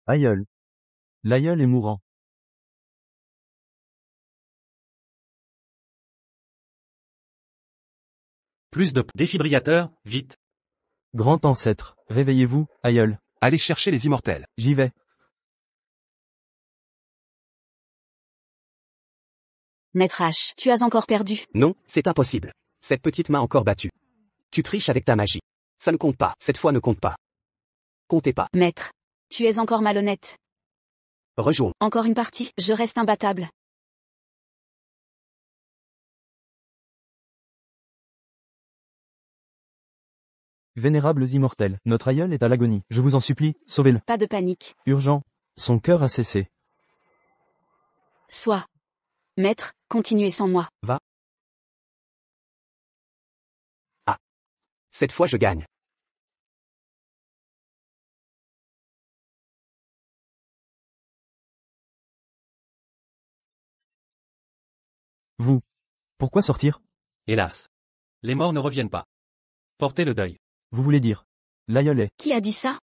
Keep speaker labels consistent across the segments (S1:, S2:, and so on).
S1: Aïeul. L'aïeul est mourant.
S2: Plus de défibrillateur, vite.
S1: Grand ancêtre, réveillez-vous, aïeul.
S3: Allez chercher les immortels.
S1: J'y vais.
S4: Maître H, tu as encore perdu.
S5: Non, c'est impossible. Cette petite m'a encore battu. Tu triches avec ta magie. Ça ne compte pas, cette fois ne compte pas. Comptez pas.
S4: Maître, tu es encore malhonnête.
S5: Rejoins.
S4: Encore une partie, je reste imbattable.
S1: Vénérables immortels, notre aïeul est à l'agonie. Je vous en supplie, sauvez-le.
S4: Pas de panique.
S1: Urgent. Son cœur a cessé.
S4: Soit. Maître, continuez sans moi.
S5: Va. Ah. Cette fois je gagne.
S1: Vous. Pourquoi sortir?
S2: Hélas. Les morts ne reviennent pas. Portez le deuil.
S1: Vous voulez dire. L'aïeul est.
S4: Qui a dit ça?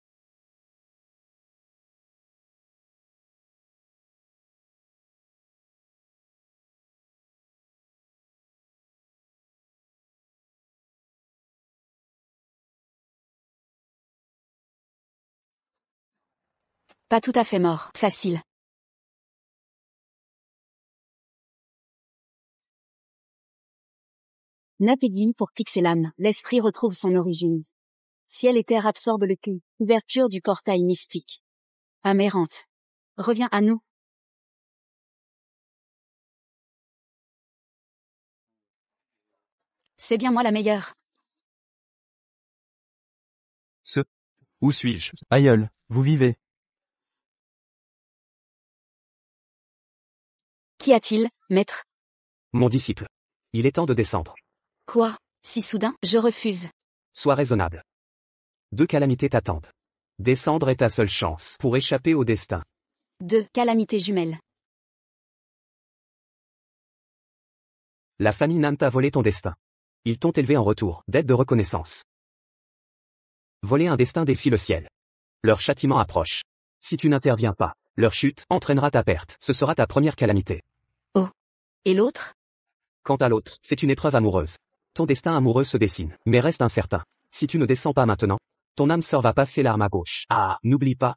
S4: Pas tout à fait mort. Facile. Napédine pour Pixelan, l'esprit retrouve son origine. Ciel et terre absorbent le cul. Ouverture du portail mystique. Amérante. Reviens à nous. C'est bien moi la meilleure.
S3: Où suis-je?
S1: Aïeul, vous vivez.
S4: Qu'y a-t-il, maître?
S5: Mon disciple. Il est temps de descendre.
S4: Quoi? Si soudain, je refuse.
S5: Sois raisonnable. 2 calamités t'attendent. Descendre est ta seule chance pour échapper au destin.
S4: 2 calamités jumelles.
S5: La famille Nam t'a volé ton destin. Ils t'ont élevé en retour, dette de reconnaissance. Voler un destin défie le ciel. Leur châtiment approche. Si tu n'interviens pas, leur chute entraînera ta perte. Ce sera ta première calamité.
S4: Oh. Et l'autre?
S5: Quant à l'autre, c'est une épreuve amoureuse. Ton destin amoureux se dessine, mais reste incertain. Si tu ne descends pas maintenant, ton âme sœur va passer l'arme à gauche. Ah, n'oublie pas,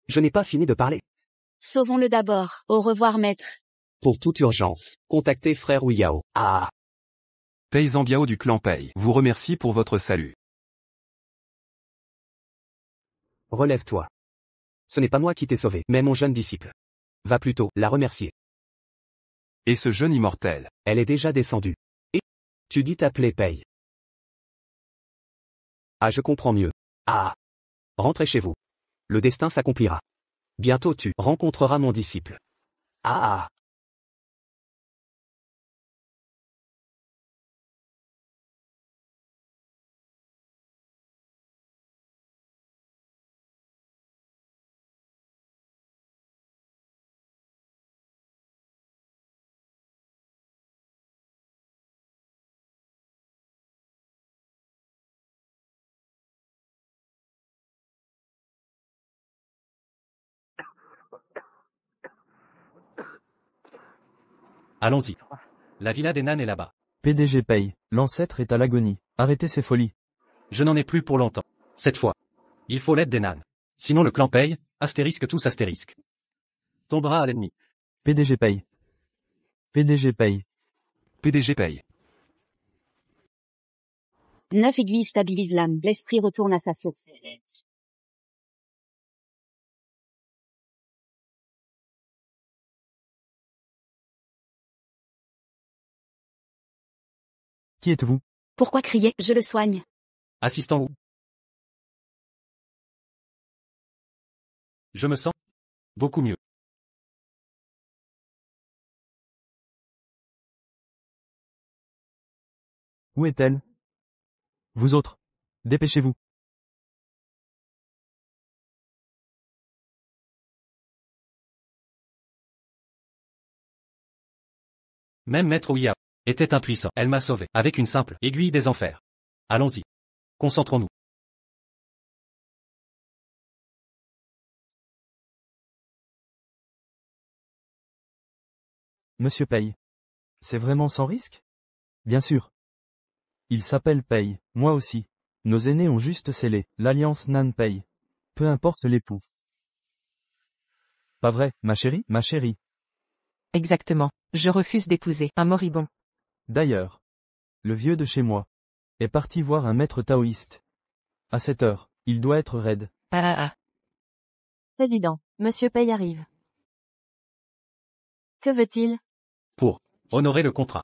S5: je n'ai pas fini de parler.
S4: Sauvons-le d'abord. Au revoir, maître.
S5: Pour toute urgence, contactez frère Ouyao. Ah.
S3: Paysan Biao du clan Pei vous remercie pour votre salut.
S5: Relève-toi. Ce n'est pas moi qui t'ai sauvé, mais mon jeune disciple. Va plutôt la remercier.
S3: Et ce jeune immortel?
S5: Elle est déjà descendue. Et tu dis t'appeler Pei. Ah, je comprends mieux. Ah. Rentrez chez vous. Le destin s'accomplira. Bientôt tu rencontreras mon disciple. Ah.
S2: Allons-y. La villa des Nans est là-bas.
S1: PDG paye. L'ancêtre est à l'agonie. Arrêtez ces folies.
S2: Je n'en ai plus pour longtemps. Cette fois. Il faut l'aide des Nans. Sinon le clan paye, astérisque tous astérisque. Tombera à l'ennemi.
S1: PDG paye. PDG paye.
S3: PDG Pei.
S4: 9 aiguilles stabilisent l'âme. L'esprit retourne à sa source.
S1: Qui êtes-vous?
S4: Pourquoi crier? Je le soigne.
S2: Assistant où? Je me sens beaucoup mieux.
S1: Où est-elle? Vous autres. Dépêchez-vous.
S2: Même Maître Ouya était impuissant. Elle m'a sauvé avec une simple aiguille des enfers. Allons-y. Concentrons-nous.
S1: Monsieur Paye. C'est vraiment sans risque? Bien sûr. Il s'appelle Paye, moi aussi. Nos aînés ont juste scellé l'alliance Nan-Paye. Peu importe l'époux. Pas vrai, ma chérie? Ma chérie.
S6: Exactement. Je refuse d'épouser un moribond.
S1: D'ailleurs, le vieux de chez moi est parti voir un maître taoïste. À cette heure, il doit être raide.
S6: Ah.
S7: Président, Monsieur Paye arrive. Que veut-il?
S2: Pour honorer le contrat.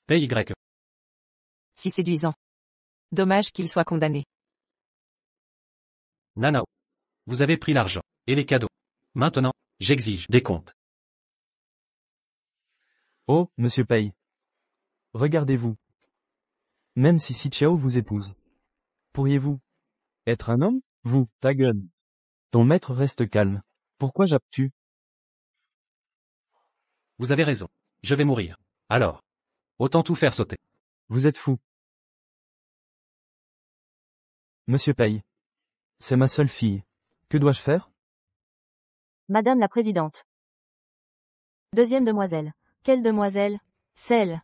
S2: PY.
S6: Si séduisant. Dommage qu'il soit condamné.
S2: Nanao. Vous avez pris l'argent. Et les cadeaux. Maintenant, j'exige des comptes.
S1: Oh, monsieur Paye. Regardez-vous. Même si Xiao vous épouse. Pourriez-vous être un homme? Vous, ta gueule. Ton maître reste calme. Pourquoi jappes-tu?
S2: Vous avez raison. Je vais mourir. Alors. Autant tout faire sauter.
S1: Vous êtes fou. Monsieur Paye. C'est ma seule fille. Que dois-je faire?
S7: Madame la Présidente. Deuxième demoiselle. Quelle demoiselle? Celle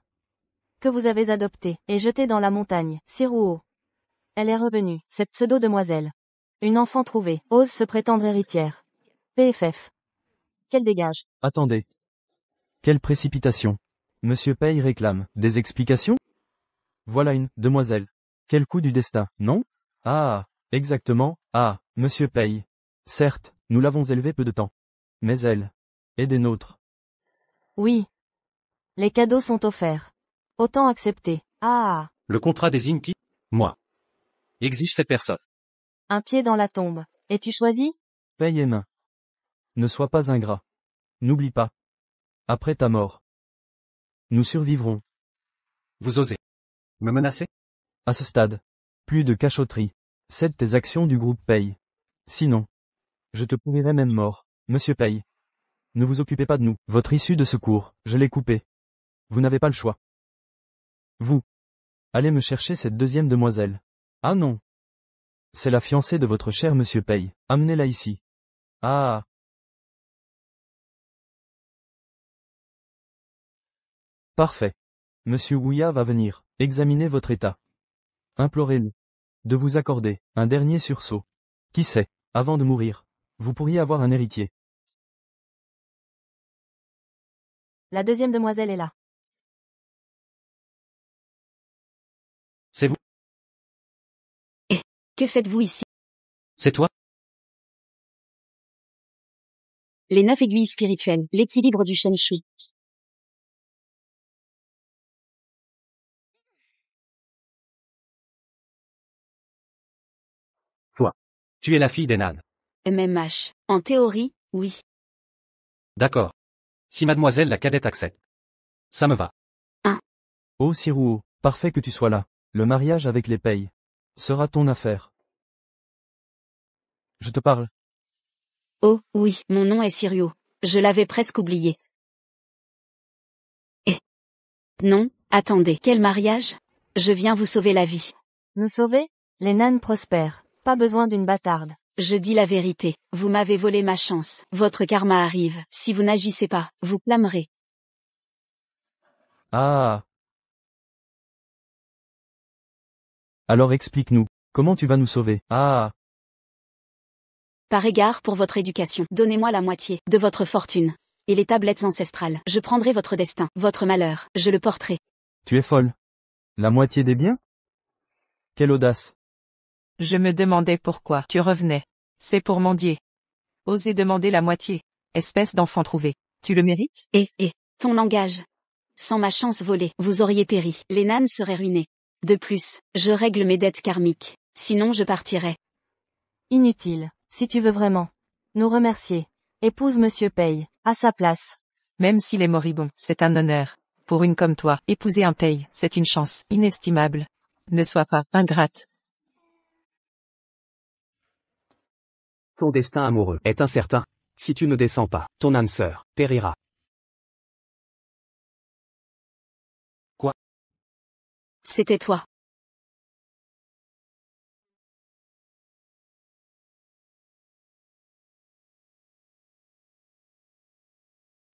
S7: que vous avez adoptée et jetée dans la montagne, Siruo. Elle est revenue, cette pseudo-demoiselle. Une enfant trouvée, ose se prétendre héritière. PFF. Qu'elle dégage.
S1: Attendez. Quelle précipitation. Monsieur Paye réclame des explications? Voilà une demoiselle. Quel coup du destin, non? Ah, exactement, ah, monsieur Paye. Certes, nous l'avons élevée peu de temps. Mais elle est des nôtres.
S7: Oui. Les cadeaux sont offerts. Autant accepter. Ah.
S2: Le contrat désigne qui? Moi. Exige cette personne.
S7: Un pied dans la tombe. Et tu choisis?
S1: Paye et main. Ne sois pas ingrat. N'oublie pas. Après ta mort. Nous survivrons.
S2: Vous osez me menacer?
S1: À ce stade. Plus de cachotterie. Cède tes actions du groupe Paye. Sinon. Je te pourrirai même mort, monsieur Paye. Ne vous occupez pas de nous. Votre issue de secours, je l'ai coupée. Vous n'avez pas le choix. Vous. Allez me chercher cette deuxième demoiselle. Ah non. C'est la fiancée de votre cher monsieur Paye. Amenez-la ici. Ah. Parfait. Monsieur Ouya va venir examiner votre état. Implorez-le de vous accorder un dernier sursaut. Qui sait, avant de mourir, vous pourriez avoir un héritier.
S7: La deuxième demoiselle est là.
S2: C'est vous?
S4: Que faites-vous ici?
S2: C'est toi?
S4: Les 9 aiguilles spirituelles, l'équilibre du Shen Shui.
S2: Toi. Tu es la fille des nans.
S4: MMH. En théorie, oui.
S2: D'accord. Si mademoiselle la cadette accepte. Ça me va.
S1: Oh Siruo, parfait que tu sois là. Le mariage avec les Paye sera ton affaire. Je te parle.
S4: Oh, oui, mon nom est Sirio. Je l'avais presque oublié. Non, attendez, quel mariage? Je viens vous sauver la vie.
S7: Nous sauver? Les nanes prospèrent. Pas besoin d'une bâtarde.
S4: Je dis la vérité, vous m'avez volé ma chance. Votre karma arrive. Si vous n'agissez pas, vous clamerez.
S1: Ah. Alors explique-nous, comment tu vas nous sauver? Ah.
S4: Par égard pour votre éducation, donnez-moi la moitié de votre fortune. Et les tablettes ancestrales. Je prendrai votre destin, votre malheur, je le porterai.
S1: Tu es folle. La moitié des biens? Quelle audace.
S6: Je me demandais pourquoi tu revenais. C'est pour mendier. Osez demander la moitié. Espèce d'enfant trouvé. Tu le mérites?
S4: Ton langage. Sans ma chance volée, vous auriez péri. Les nanes seraient ruinées. De plus, je règle mes dettes karmiques. Sinon je partirais.
S7: Inutile. Si tu veux vraiment nous remercier. Épouse Monsieur Paye, à sa place.
S6: Même s'il est moribond, c'est un honneur. Pour une comme toi, épouser un Paye, c'est une chance inestimable. Ne sois pas ingrate.
S5: Ton destin amoureux est incertain. Si tu ne descends pas, ton âme sœur périra.
S4: C'était toi.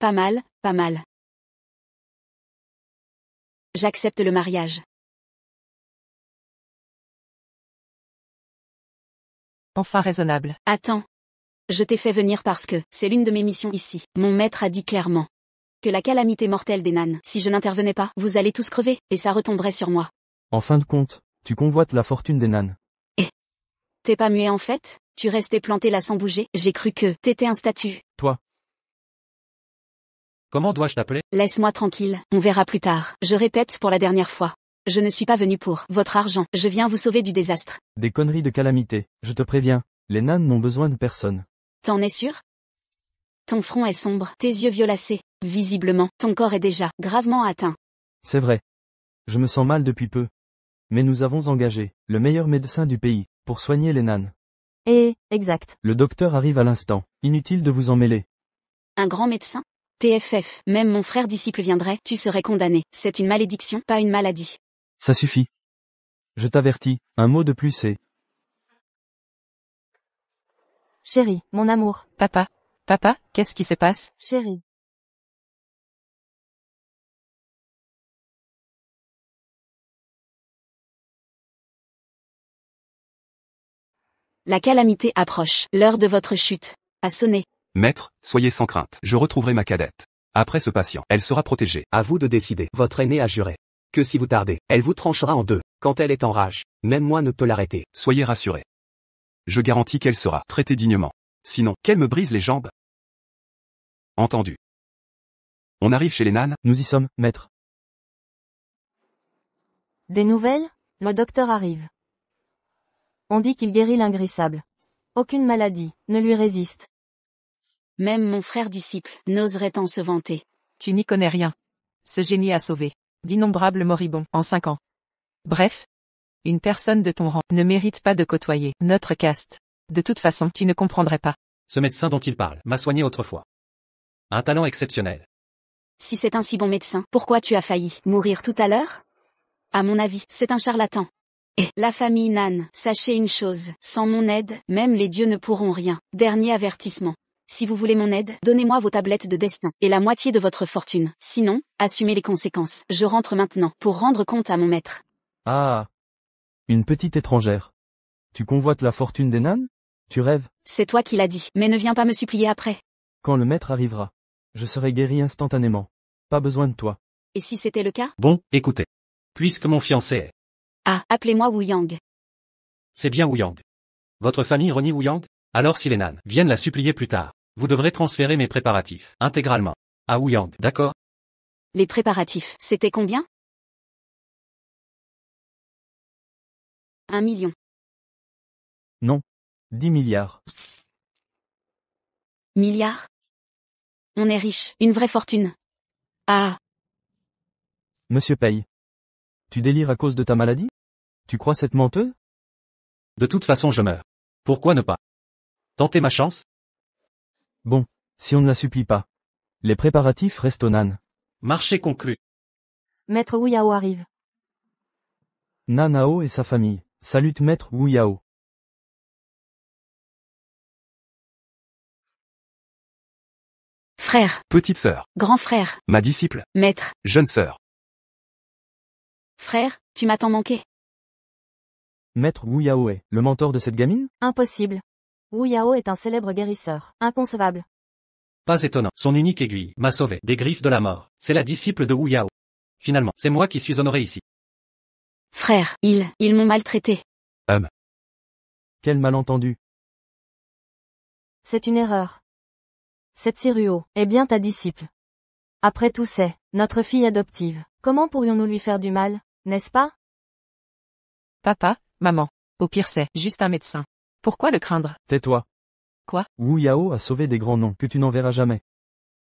S4: Pas mal, pas mal. J'accepte le mariage.
S6: Enfin raisonnable.
S4: Attends. Je t'ai fait venir parce que c'est l'une de mes missions ici. Mon maître a dit clairement que la calamité mortelle des nanes, si je n'intervenais pas, vous allez tous crever, et ça retomberait sur moi.
S1: En fin de compte, tu convoites la fortune des nanes.
S4: T'es pas muet en fait? Tu restais planté là sans bouger? J'ai cru que t'étais un statue.
S1: Toi,
S2: Comment dois-je t'appeler?
S4: Laisse-moi tranquille, on verra plus tard. Je répète pour la dernière fois. Je ne suis pas venu pour votre argent, je viens vous sauver du désastre.
S1: des conneries de calamité, je te préviens. Les nanes n'ont besoin de personne.
S4: T'en es sûr? Ton front est sombre, tes yeux violacés. Visiblement, ton corps est déjà gravement atteint.
S1: C'est vrai. Je me sens mal depuis peu. Mais nous avons engagé le meilleur médecin du pays pour soigner les nanes.
S7: Exact.
S1: Le docteur arrive à l'instant. Inutile de vous en mêler.
S4: Un grand médecin? PFF, même mon frère disciple viendrait, tu serais condamné. C'est une malédiction, pas une maladie.
S1: Ça suffit. Je t'avertis, un mot de plus et...
S7: Chérie, mon amour.
S6: Papa. Papa, qu'est-ce qui se passe?
S7: Chérie.
S4: La calamité approche. L'heure de votre chute a sonné.
S3: Maître, soyez sans crainte. Je retrouverai ma cadette. Après ce patient, elle sera protégée.
S5: À vous de décider. Votre aîné a juré que si vous tardez, elle vous tranchera en deux. Quand elle est en rage, même moi ne peux l'arrêter.
S3: Soyez rassurés. Je garantis qu'elle sera traitée dignement. Sinon, qu'elle me brise les jambes. Entendu. On arrive chez les nanes?
S1: Nous y sommes, maître.
S7: Des nouvelles? Le docteur arrive. On dit qu'il guérit l'ingrissable. Aucune maladie ne lui résiste.
S4: Même mon frère disciple n'oserait en se vanter.
S6: Tu n'y connais rien. Ce génie a sauvé d'innombrables moribonds en 5 ans. Bref, une personne de ton rang ne mérite pas de côtoyer notre caste. De toute façon, tu ne comprendrais pas.
S2: Ce médecin dont il parle m'a soigné autrefois. Un talent exceptionnel.
S4: Si c'est un si bon médecin, pourquoi tu as failli mourir tout à l'heure? À mon avis, c'est un charlatan. Et la famille Nan, sachez une chose, sans mon aide, même les dieux ne pourront rien. Dernier avertissement. Si vous voulez mon aide, donnez-moi vos tablettes de destin, et la moitié de votre fortune. Sinon, assumez les conséquences. Je rentre maintenant, pour rendre compte à mon maître.
S1: Ah. Une petite étrangère. Tu convoites la fortune des nanes? Tu rêves?
S4: C'est toi qui l'as dit, mais ne viens pas me supplier après.
S1: Quand le maître arrivera, je serai guéri instantanément. Pas besoin de toi.
S4: Et si c'était le cas?
S2: Bon, écoutez. Puisque mon fiancé est...
S4: Ah, appelez-moi Wu Yang.
S2: C'est bien Wu Yang. Votre famille renie Wu Yang? Alors si les nanes viennent la supplier plus tard, vous devrez transférer mes préparatifs, intégralement, à Wu Yang, d'accord?
S4: Les préparatifs, c'était combien? 1 million.
S1: Non. 10 milliards.
S4: Milliards? On est riche, une vraie fortune. Ah,
S1: Monsieur paye. Tu délires à cause de ta maladie? Tu crois cette menteuse?
S2: De toute façon je meurs. Pourquoi ne pas tenter ma chance?
S1: Bon, si on ne la supplie pas. Les préparatifs restent aux nanes.
S2: Marché conclu.
S7: Maître Wu Yao arrive.
S1: Nanao et sa famille salutent maître Wu Yao.
S4: frère,
S3: Petite sœur.
S4: grand frère,
S3: Ma disciple.
S4: maître,
S3: Jeune sœur.
S4: frère, tu m'as tant manqué.
S1: Maître Wu Yao est le mentor de cette gamine?
S7: Impossible. Wu Yao est un célèbre guérisseur. Inconcevable.
S2: Pas étonnant. Son unique aiguille m'a sauvé des griffes de la mort. C'est la disciple de Wu Yao. Finalement, c'est moi qui suis honoré ici.
S4: Frère, ils m'ont maltraité.
S1: Quel malentendu.
S7: C'est une erreur. Cette Siruo est bien ta disciple. Après tout c'est notre fille adoptive. Comment pourrions-nous lui faire du mal, n'est-ce pas?
S6: Papa, maman. Au pire c'est juste un médecin. Pourquoi le craindre?
S1: Tais-toi.
S6: Quoi?
S1: Wu Yao a sauvé des grands noms que tu n'en verras jamais.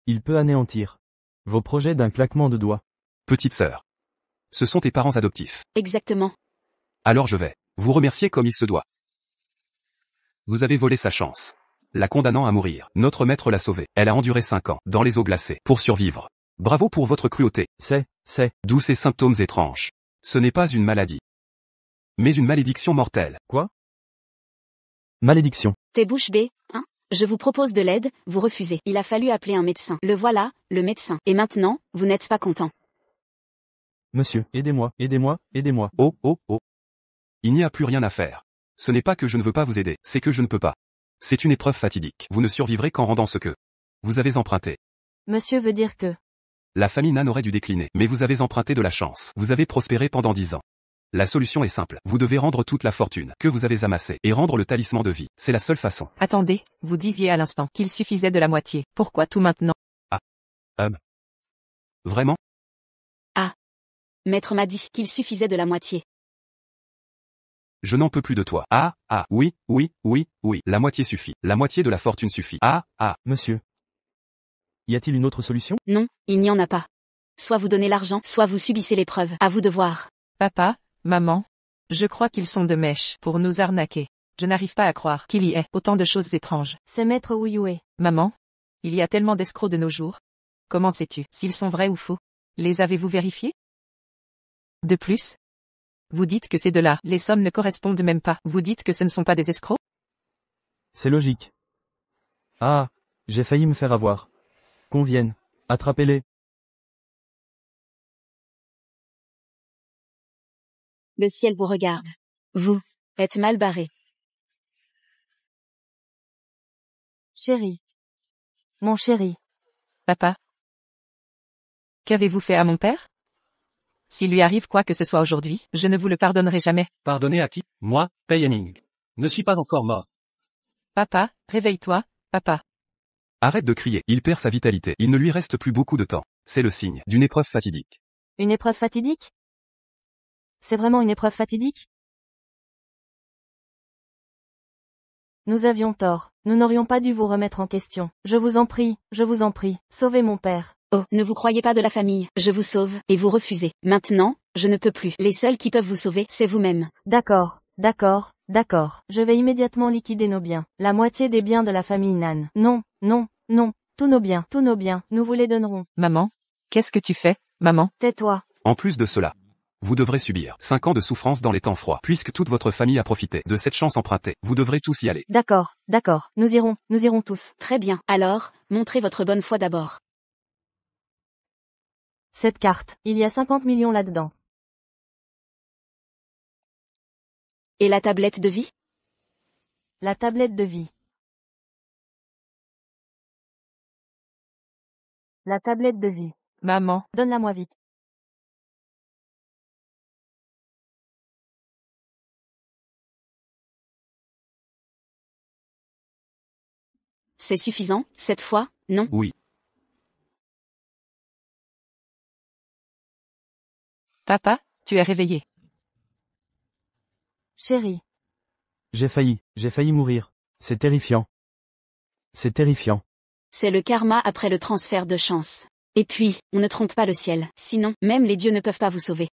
S1: Il peut anéantir vos projets d'un claquement de doigts.
S3: Petite sœur. Ce sont tes parents adoptifs.
S4: Exactement.
S3: Alors je vais vous remercier comme il se doit. Vous avez volé sa chance, la condamnant à mourir. Notre maître l'a sauvée. Elle a enduré 5 ans, dans les eaux glacées, pour survivre. Bravo pour votre cruauté.
S1: C'est.
S3: D'où ces symptômes étranges. Ce n'est pas une maladie, mais une malédiction mortelle.
S1: Quoi? Malédiction.
S4: T'es bouche bée, hein? Je vous propose de l'aide, vous refusez. Il a fallu appeler un médecin. Le voilà, le médecin. Et maintenant, vous n'êtes pas content.
S1: Monsieur, aidez-moi, aidez-moi, aidez-moi.
S3: Oh, oh, oh. Il n'y a plus rien à faire. Ce n'est pas que je ne veux pas vous aider, c'est que je ne peux pas. C'est une épreuve fatidique. Vous ne survivrez qu'en rendant ce que vous avez emprunté.
S7: Monsieur veut dire que...
S3: La famille Nan aurait dû décliner, mais vous avez emprunté de la chance. Vous avez prospéré pendant 10 ans. La solution est simple. Vous devez rendre toute la fortune que vous avez amassée et rendre le talisman de vie. C'est la seule façon.
S6: Attendez, vous disiez à l'instant qu'il suffisait de la moitié. Pourquoi tout maintenant?
S3: Vraiment?
S4: Maître m'a dit qu'il suffisait de la moitié.
S3: Je n'en peux plus de toi. Oui, oui, oui, oui. La moitié suffit. La moitié de la fortune suffit.
S1: Monsieur. Y a-t-il une autre solution?
S4: Non, il n'y en a pas. Soit vous donnez l'argent, soit vous subissez l'épreuve. À vous de voir.
S6: Papa, maman, je crois qu'ils sont de mèche pour nous arnaquer. Je n'arrive pas à croire qu'il y ait autant de choses étranges.
S7: C'est Maître Ouyoué.
S6: Maman, il y a tellement d'escrocs de nos jours. Comment sais-tu s'ils sont vrais ou faux? Les avez-vous vérifiés? De plus, vous dites que ces deux-là, les sommes ne correspondent même pas. Vous dites que ce ne sont pas des escrocs?
S1: C'est logique. Ah, j'ai failli me faire avoir. Qu'on vienne. Attrapez-les.
S4: Le ciel vous regarde. Vous êtes mal barré.
S7: Chéri. Mon chéri.
S6: Papa, qu'avez-vous fait à mon père? S'il lui arrive quoi que ce soit aujourd'hui, je ne vous le pardonnerai jamais.
S2: Pardonner à qui? Moi, Pei Henning. Ne suis pas encore mort.
S6: Papa, réveille-toi, papa.
S3: Arrête de crier. Il perd sa vitalité. Il ne lui reste plus beaucoup de temps. C'est le signe d'une épreuve fatidique.
S7: Une épreuve fatidique? C'est vraiment une épreuve fatidique? Nous avions tort. Nous n'aurions pas dû vous remettre en question. Je vous en prie, sauvez mon père.
S4: Oh, ne vous croyez pas de la famille. Je vous sauve, et vous refusez. Maintenant, je ne peux plus. Les seuls qui peuvent vous sauver, c'est vous-même.
S7: D'accord. Je vais immédiatement liquider nos biens. La moitié des biens de la famille Nan. Non. Tous nos biens, nous vous les donnerons.
S6: Maman, qu'est-ce que tu fais, maman?
S7: Tais-toi.
S3: En plus de cela, vous devrez subir 5 ans de souffrance dans les temps froids. Puisque toute votre famille a profité de cette chance empruntée, vous devrez tous y aller.
S7: D'accord. Nous irons tous.
S4: Très bien. Alors, montrez votre bonne foi d'abord.
S7: Cette carte, il y a 50 millions là-dedans.
S4: Et la tablette de vie?
S7: La tablette de vie. La tablette de vie.
S6: Maman,
S7: Donne-la-moi vite.
S4: C'est suffisant, cette fois, non?
S3: Oui.
S6: papa, tu es réveillé.
S7: Chéri.
S1: J'ai failli mourir. C'est terrifiant. C'est terrifiant.
S4: C'est le karma après le transfert de chance. Et puis, on ne trompe pas le ciel, sinon, même les dieux ne peuvent pas vous sauver.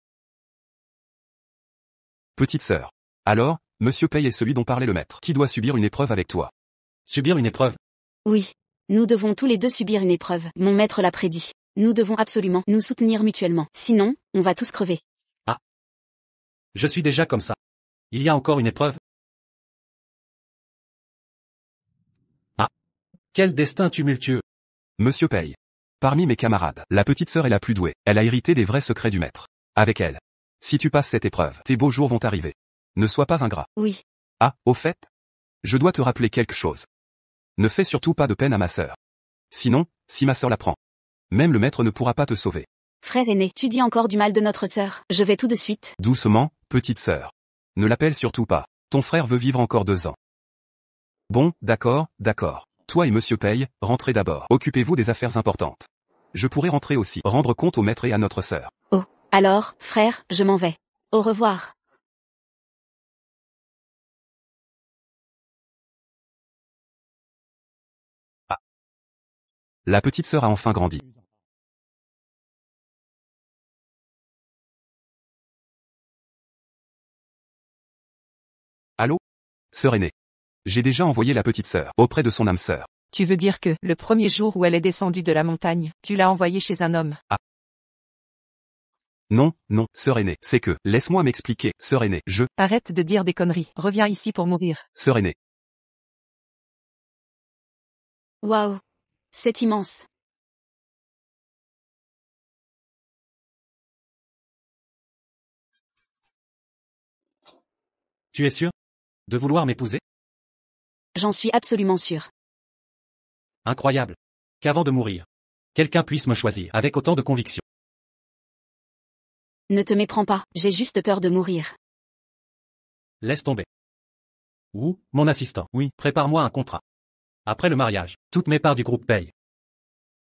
S3: Petite sœur. Alors, Monsieur Pei est celui dont parlait le maître, qui doit subir une épreuve avec toi.
S2: Subir une épreuve?
S4: Oui. Nous devons tous les deux subir une épreuve. Mon maître l'a prédit. Nous devons absolument nous soutenir mutuellement. Sinon, on va tous crever.
S2: Ah. Je suis déjà comme ça. Il y a encore une épreuve? Ah. Quel destin tumultueux.
S3: Monsieur Pei. Parmi mes camarades, la petite sœur est la plus douée. Elle a hérité des vrais secrets du maître. Avec elle. Si tu passes cette épreuve, tes beaux jours vont arriver. Ne sois pas ingrat.
S4: Oui.
S3: Ah, au fait? Je dois te rappeler quelque chose. Ne fais surtout pas de peine à ma sœur. Sinon, si ma sœur l'apprend, même le maître ne pourra pas te sauver.
S4: Frère aîné, tu dis encore du mal de notre sœur. Je vais tout de suite.
S3: Doucement, petite sœur. Ne l'appelle surtout pas. Ton frère veut vivre encore 2 ans. Bon, d'accord. Toi et Monsieur Pei, rentrez d'abord. Occupez-vous des affaires importantes. Je pourrai rentrer aussi, rendre compte au maître et à notre sœur.
S4: Oh. Alors, frère, je m'en vais. Au revoir.
S3: Ah. La petite sœur a enfin grandi. Allô? Sœur aînée. J'ai déjà envoyé la petite sœur auprès de son âme sœur.
S6: Tu veux dire que, le premier jour où elle est descendue de la montagne, tu l'as envoyée chez un homme?
S3: Ah. Non, sœur aînée, c'est que, laisse-moi m'expliquer, sœur aînée,
S6: Arrête de dire des conneries, reviens ici pour mourir.
S3: Sœur aînée.
S4: Waouh. C'est immense.
S2: Tu es sûr de vouloir m'épouser?
S4: J'en suis absolument sûre.
S2: Incroyable. Qu'avant de mourir, quelqu'un puisse me choisir avec autant de conviction.
S4: Ne te méprends pas, j'ai juste peur de mourir.
S2: Laisse tomber. Ou, mon assistant.
S1: Oui.
S2: Prépare-moi un contrat. Après le mariage, toutes mes parts du groupe Pei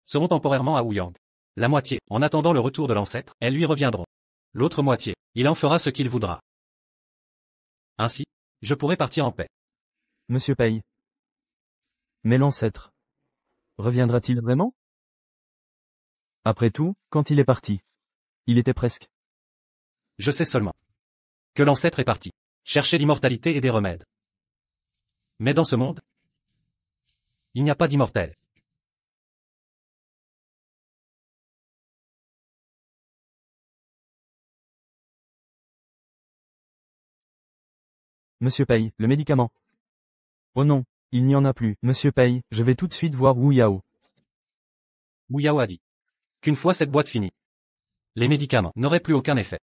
S2: seront temporairement à Ouyang. La moitié, en attendant le retour de l'ancêtre, elles lui reviendront. L'autre moitié, il en fera ce qu'il voudra. Ainsi, je pourrai partir en paix.
S1: Monsieur Pei. Mais l'ancêtre. Reviendra-t-il vraiment? Après tout, quand il est parti. Il était presque.
S2: Je sais seulement que l'ancêtre est parti chercher l'immortalité et des remèdes. Mais dans ce monde, il n'y a pas d'immortel.
S1: Monsieur Pei, le médicament. Oh non, il n'y en a plus. Monsieur Pei, je vais tout de suite voir Wu Yao.
S2: Wu Yao a dit qu'une fois cette boîte finie, les médicaments n'auraient plus aucun effet.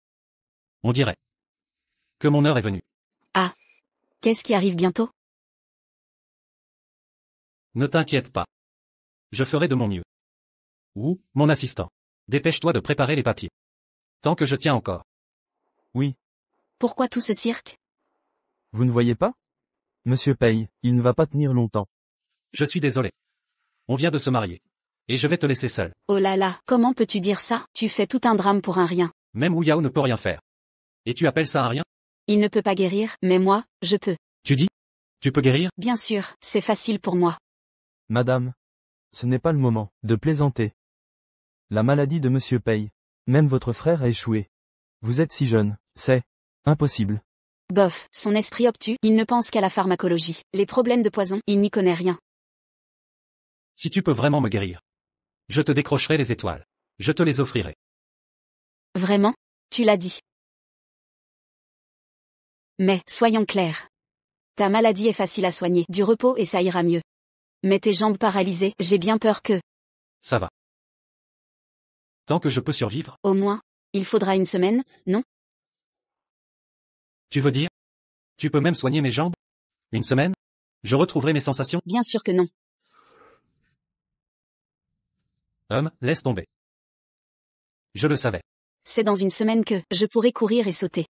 S2: On dirait que mon heure est venue.
S4: Ah. Qu'est-ce qui arrive bientôt?
S2: Ne t'inquiète pas. Je ferai de mon mieux. Ou, mon assistant. Dépêche-toi de préparer les papiers. Tant que je tiens encore.
S1: Oui.
S4: Pourquoi tout ce cirque?
S1: Vous ne voyez pas? Monsieur Pei, il ne va pas tenir longtemps.
S2: Je suis désolé. On vient de se marier. Et je vais te laisser seul.
S4: Oh là là, comment peux-tu dire ça? Tu fais tout un drame pour un rien.
S2: Même Wu Yao ne peut rien faire. Et tu appelles ça un rien?
S4: Il ne peut pas guérir, mais moi, je peux.
S2: Tu dis? Tu peux guérir?
S4: Bien sûr, c'est facile pour moi.
S1: Madame. Ce n'est pas le moment de plaisanter. La maladie de Monsieur Pei. Même votre frère a échoué. Vous êtes si jeune, c'est impossible.
S4: Bof, son esprit obtus, il ne pense qu'à la pharmacologie. Les problèmes de poison, il n'y connaît rien.
S2: Si tu peux vraiment me guérir, je te décrocherai les étoiles. Je te les offrirai.
S4: Vraiment? Tu l'as dit. Mais, soyons clairs. Ta maladie est facile à soigner, du repos et ça ira mieux. Mais tes jambes paralysées, j'ai bien peur que...
S2: Ça va. Tant que je peux survivre,
S4: Au moins, il faudra une semaine, non?
S2: tu veux dire? Tu peux même soigner mes jambes? Une semaine? Je retrouverai mes sensations?
S4: Bien sûr que non.
S2: Laisse tomber. Je le savais.
S4: C'est dans une semaine que je pourrai courir et sauter.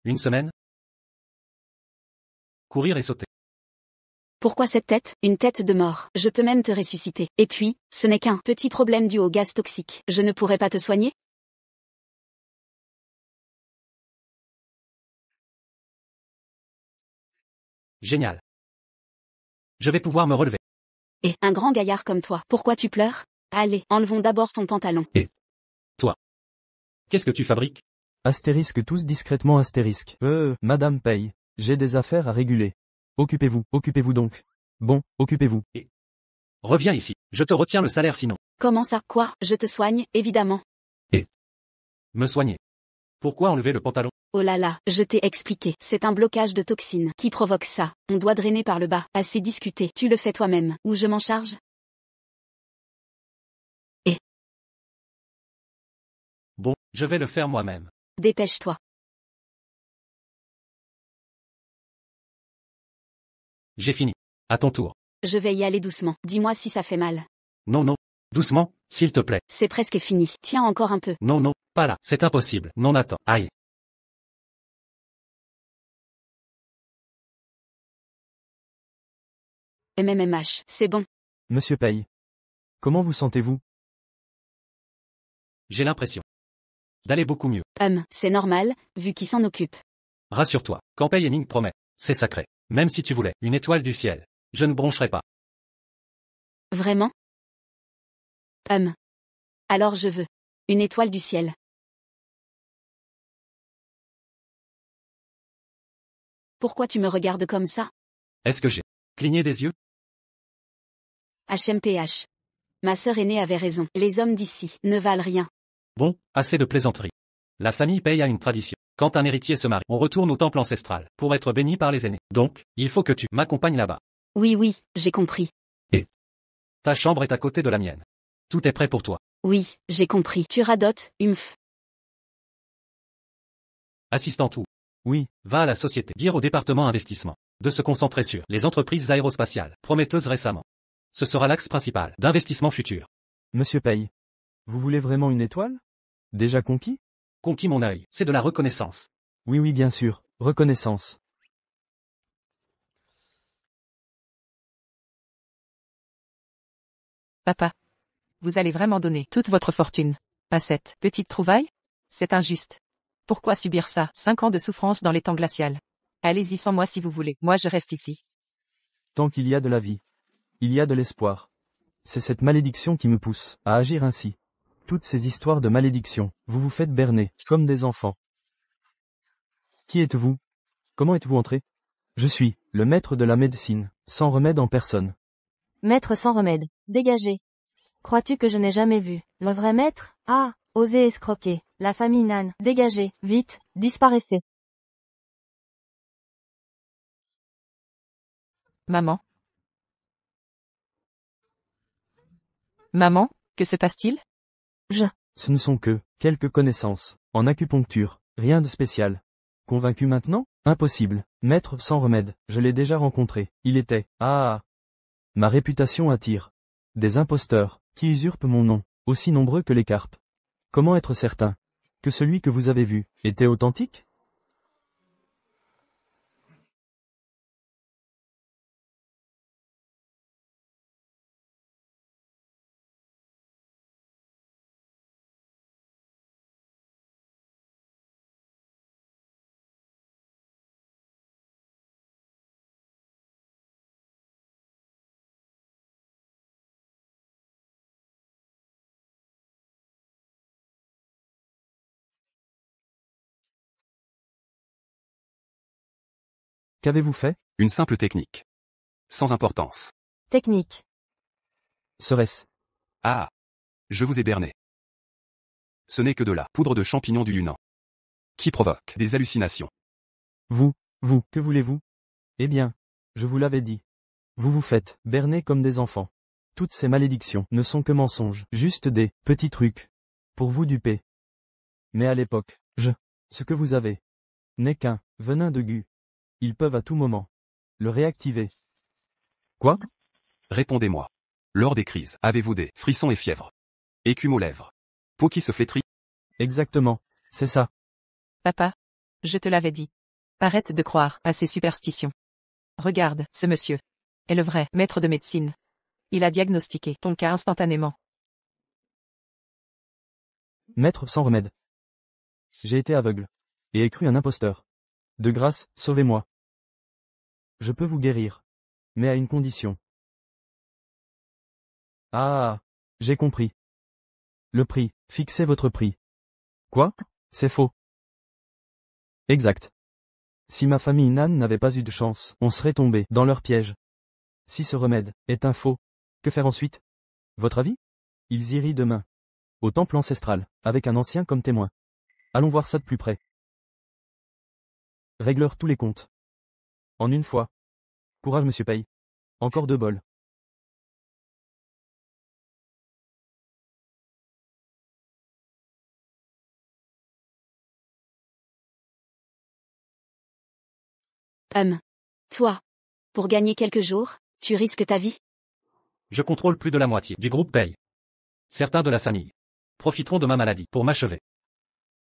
S2: Une semaine? Courir et sauter.
S4: Pourquoi cette tête? Une tête de mort. Je peux même te ressusciter. Et puis, ce n'est qu'un petit problème dû au gaz toxique. Je ne pourrais pas te soigner?
S2: Génial. Je vais pouvoir me relever.
S4: Et, un grand gaillard comme toi, pourquoi tu pleures? Allez, enlevons d'abord ton pantalon.
S2: Qu'est-ce que tu fabriques?
S1: Astérisque tous discrètement astérisque. Madame Pei, j'ai des affaires à réguler. Occupez-vous donc. Bon, occupez-vous.
S2: Reviens ici. Je te retiens le salaire sinon.
S4: Comment ça? Quoi? Je te soigne, évidemment.
S2: Me soigner. Pourquoi enlever le pantalon?
S4: Oh là là, je t'ai expliqué. C'est un blocage de toxines qui provoque ça. On doit drainer par le bas. Assez discuté. Tu le fais toi-même. Ou je m'en charge?
S2: Bon, je vais le faire moi-même.
S4: Dépêche-toi.
S2: J'ai fini. À ton tour.
S4: Je vais y aller doucement. Dis-moi si ça fait mal.
S2: Non. Doucement, s'il te plaît.
S4: C'est presque fini. Tiens encore un peu.
S2: Non, pas là. C'est impossible. Non, attends. Aïe.
S4: MMMH, c'est bon.
S1: Monsieur Pei. Comment vous sentez-vous?
S2: J'ai l'impression d'aller beaucoup mieux.
S4: C'est normal, vu qui s'en occupe.
S2: Rassure-toi. Quand Pei Ming promet, c'est sacré. Même si tu voulais une étoile du ciel, je ne broncherai pas.
S4: Vraiment? Alors je veux. Une étoile du ciel. Pourquoi tu me regardes comme ça?
S2: Est-ce que j'ai cligné des yeux?
S4: HMPH. Ma sœur aînée avait raison. Les hommes d'ici ne valent rien.
S2: Bon, assez de plaisanteries. La famille Pei a une tradition. Quand un héritier se marie, on retourne au temple ancestral pour être béni par les aînés. Donc, il faut que tu m'accompagnes là-bas.
S4: Oui, j'ai compris.
S2: Ta chambre est à côté de la mienne. Tout est prêt pour toi.
S4: Oui, j'ai compris. Tu radotes, Humph.
S2: Assistant tout.
S1: Oui,
S2: Va à la société. Dire au département investissement de se concentrer sur les entreprises aérospatiales prometteuses récemment. Ce sera l'axe principal d'investissement futur.
S1: monsieur Paye. Vous voulez vraiment une étoile? Déjà conquis?
S2: Conquis mon œil, c'est de la reconnaissance.
S1: Oui, bien sûr, reconnaissance.
S6: Papa. Vous allez vraiment donner toute votre fortune à cette petite trouvaille? C'est injuste. Pourquoi subir ça? 5 ans de souffrance dans les temps glaciales. Allez-y sans moi si vous voulez. Moi je reste ici.
S1: Tant qu'il y a de la vie, il y a de l'espoir. C'est cette malédiction qui me pousse à agir ainsi. Toutes ces histoires de malédiction, vous vous faites berner, comme des enfants. Qui êtes-vous? Comment êtes-vous entré? Je suis le maître de la médecine, sans remède en personne.
S7: Maître sans remède. Dégagez. Crois-tu que je n'ai jamais vu le vrai maître? Ah, osez escroquer. La famille Nan. Dégagez. Vite. Disparaissez.
S6: Maman. Maman, que se passe-t-il?
S1: Ce ne sont que quelques connaissances en acupuncture, rien de spécial. Convaincu maintenant? Impossible. Maître sans remède, je l'ai déjà rencontré. Il était. Ah. Ma réputation attire. Des imposteurs, qui usurpent mon nom, aussi nombreux que les carpes. Comment être certain que celui que vous avez vu était authentique? Qu'avez-vous fait?
S3: Une simple technique. Sans importance.
S7: Technique.
S1: Serait-ce?
S3: Ah. Je vous ai berné. Ce n'est que de la poudre de champignon du Yunnan. Qui provoque des hallucinations.
S1: Vous, que voulez-vous? Eh bien, je vous l'avais dit. Vous vous faites berner comme des enfants. Toutes ces malédictions ne sont que mensonges, juste des petits trucs. Pour vous duper. Mais à l'époque, ce que vous avez, n'est qu'un venin de gui. Ils peuvent à tout moment le réactiver. Quoi?
S3: Répondez-moi. Lors des crises, avez-vous des frissons et fièvres? Écume aux lèvres. Peau qui se flétrit?
S1: Exactement, c'est ça.
S6: Papa. Je te l'avais dit. Arrête de croire à ces superstitions. Regarde, ce monsieur est le vrai maître de médecine. Il a diagnostiqué ton cas instantanément.
S1: Maître sans remède. J'ai été aveugle. Et ai cru un imposteur. De grâce, sauvez-moi. Je peux vous guérir. Mais à une condition. Ah, j'ai compris. Le prix, fixez votre prix. Quoi? C'est faux. Exact. Si ma famille Nan n'avait pas eu de chance, on serait tombé dans leur piège. Si ce remède est un faux, que faire ensuite? Votre avis? Ils irient demain. Au temple ancestral, avec un ancien comme témoin. Allons voir ça de plus près. Règle-leur tous les comptes. En une fois. Courage monsieur Paye. Encore 2 bols.
S4: Toi. Pour gagner quelques jours, tu risques ta vie?
S2: Je contrôle plus de la moitié du groupe Paye. Certains de la famille profiteront de ma maladie pour m'achever.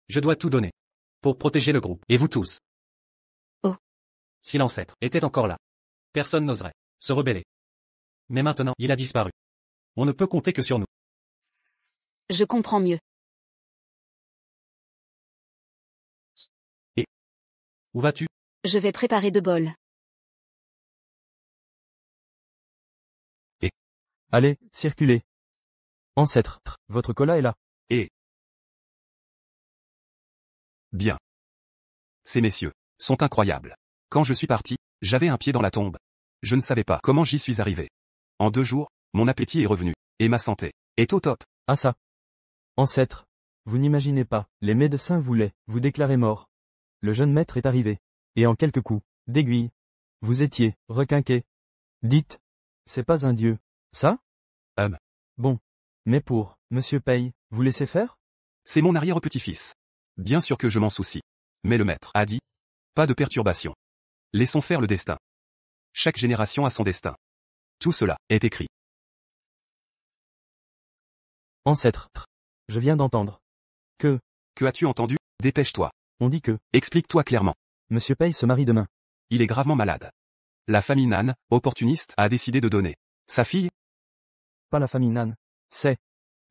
S2: Je dois tout donner pour protéger le groupe et vous tous.
S4: Oh.
S2: Si l'ancêtre était encore là, personne n'oserait se rebeller. Mais maintenant, il a disparu. On ne peut compter que sur nous.
S4: Je comprends mieux.
S2: Où vas-tu?
S4: Je vais préparer 2 bols.
S1: Allez, circulez. Ancêtre, votre cola est là.
S3: Bien. Ces messieurs sont incroyables. Quand je suis parti, j'avais un pied dans la tombe. Je ne savais pas comment j'y suis arrivé. En 2 jours, mon appétit est revenu, et ma santé est au top.
S1: Ah ça. Ancêtre. Vous n'imaginez pas, les médecins voulaient vous déclarer mort. Le jeune maître est arrivé. Et en quelques coups d'aiguille, vous étiez requinqué. Dites. C'est pas un dieu. Ça? Bon. Mais pour, monsieur Pei, vous laissez faire?
S3: C'est mon arrière-petit-fils. Bien sûr que je m'en soucie. Mais le maître a dit, pas de perturbation. Laissons faire le destin. Chaque génération a son destin. Tout cela est écrit.
S1: Ancêtre. Je viens d'entendre.
S3: Que as-tu entendu? Dépêche-toi.
S1: On dit que,
S3: Explique-toi clairement.
S1: monsieur Pei se marie demain.
S3: Il est gravement malade. La famille Nan, opportuniste, a décidé de donner sa fille,
S1: Pas la famille Nan. C'est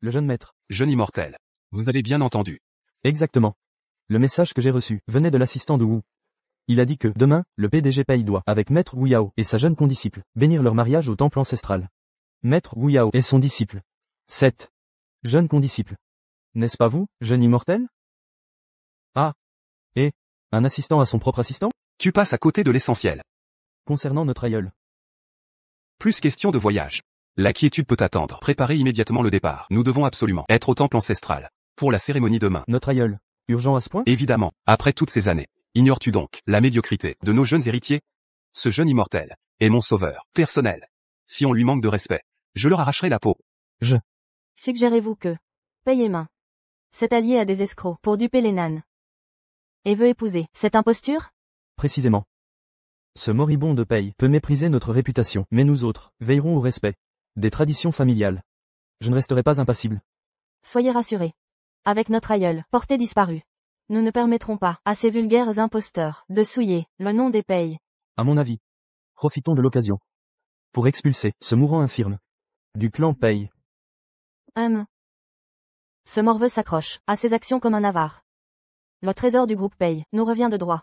S1: le jeune maître.
S3: jeune immortel. Vous avez bien entendu.
S1: Exactement. Le message que j'ai reçu venait de l'assistant de Wu. Il a dit que, demain, le PDG Pei doit, avec Maître Wu Yao et sa jeune condisciple, bénir leur mariage au temple ancestral. Maître Wu Yao est son disciple. 7. Jeune condisciple. N'est-ce pas vous, jeune immortel? Ah. Et, un assistant à son propre assistant?
S3: Tu passes à côté de l'essentiel.
S1: Concernant notre aïeul.
S3: Plus question de voyage. La quiétude peut attendre. Préparez immédiatement le départ. Nous devons absolument être au temple ancestral. Pour la cérémonie demain.
S1: Notre aïeul. Urgent à ce point?
S3: Évidemment, après toutes ces années. Ignores-tu donc la médiocrité de nos jeunes héritiers? Ce jeune immortel est mon sauveur personnel. Si on lui manque de respect, je leur arracherai la peau.
S7: Suggérez-vous que Pei Main s'est allié à des escrocs pour duper les Nan et veut épouser cette imposture?
S1: Précisément. Ce moribond de Pei peut mépriser notre réputation, mais nous autres, veillerons au respect des traditions familiales. Je ne resterai pas impassible.
S7: Soyez rassurés. Avec notre aïeul, porté disparu, nous ne permettrons pas à ces vulgaires imposteurs de souiller le nom des Pei.
S1: À mon avis. Profitons de l'occasion. Pour expulser ce mourant infirme du clan Pei.
S7: Ce morveux s'accroche à ses actions comme un avare. Le trésor du groupe Pei nous revient de droit.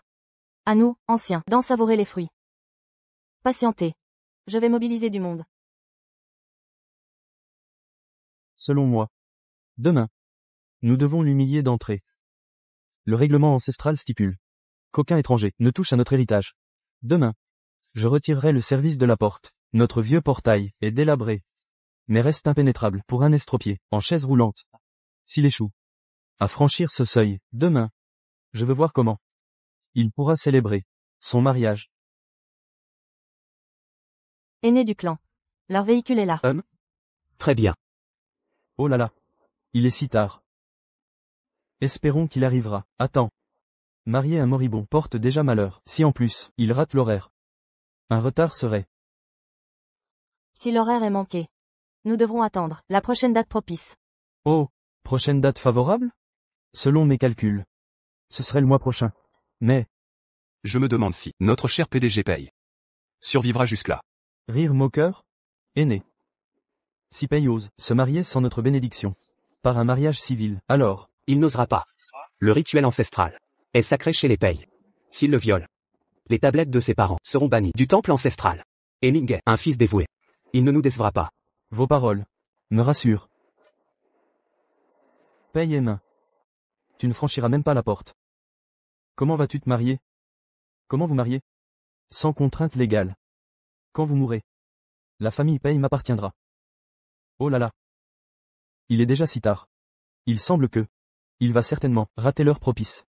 S7: À nous, anciens, d'en savourer les fruits. Patientez. Je vais mobiliser du monde.
S1: Selon moi. Demain. Nous devons l'humilier d'entrée. Le règlement ancestral stipule qu'aucun étranger ne touche à notre héritage. Demain. Je retirerai le service de la porte. Notre vieux portail est délabré, mais reste impénétrable pour un estropié, en chaise roulante. S'il échoue à franchir ce seuil, demain, je veux voir comment il pourra célébrer son mariage.
S7: Aîné du clan. Leur véhicule est là.
S5: Très bien.
S1: Oh là là. Il est si tard. Espérons qu'il arrivera. Attends. Marier un moribond porte déjà malheur, si en plus, il rate l'horaire. Un retard serait.
S7: Si l'horaire est manqué, nous devrons attendre la prochaine date propice.
S1: Oh, prochaine date favorable? Selon mes calculs. Ce serait le mois prochain. Mais,
S3: Je me demande si notre cher PDG Pei survivra jusque-là.
S1: rire moqueur? Aîné. Si Pei ose se marier sans notre bénédiction, par un mariage civil, alors,
S5: Il n'osera pas. Le rituel ancestral est sacré chez les Pei. S'il le viole, les tablettes de ses parents seront bannies du temple ancestral. Et Ming est un fils dévoué. Il ne nous décevra pas.
S1: vos paroles me rassurent. Pei et main. Tu ne franchiras même pas la porte. Comment vas-tu te marier? Comment vous marier? Sans contrainte légale. Quand vous mourrez, la famille Pei m'appartiendra. Oh là là. Il est déjà si tard. Il semble que il va certainement rater l'heure propice.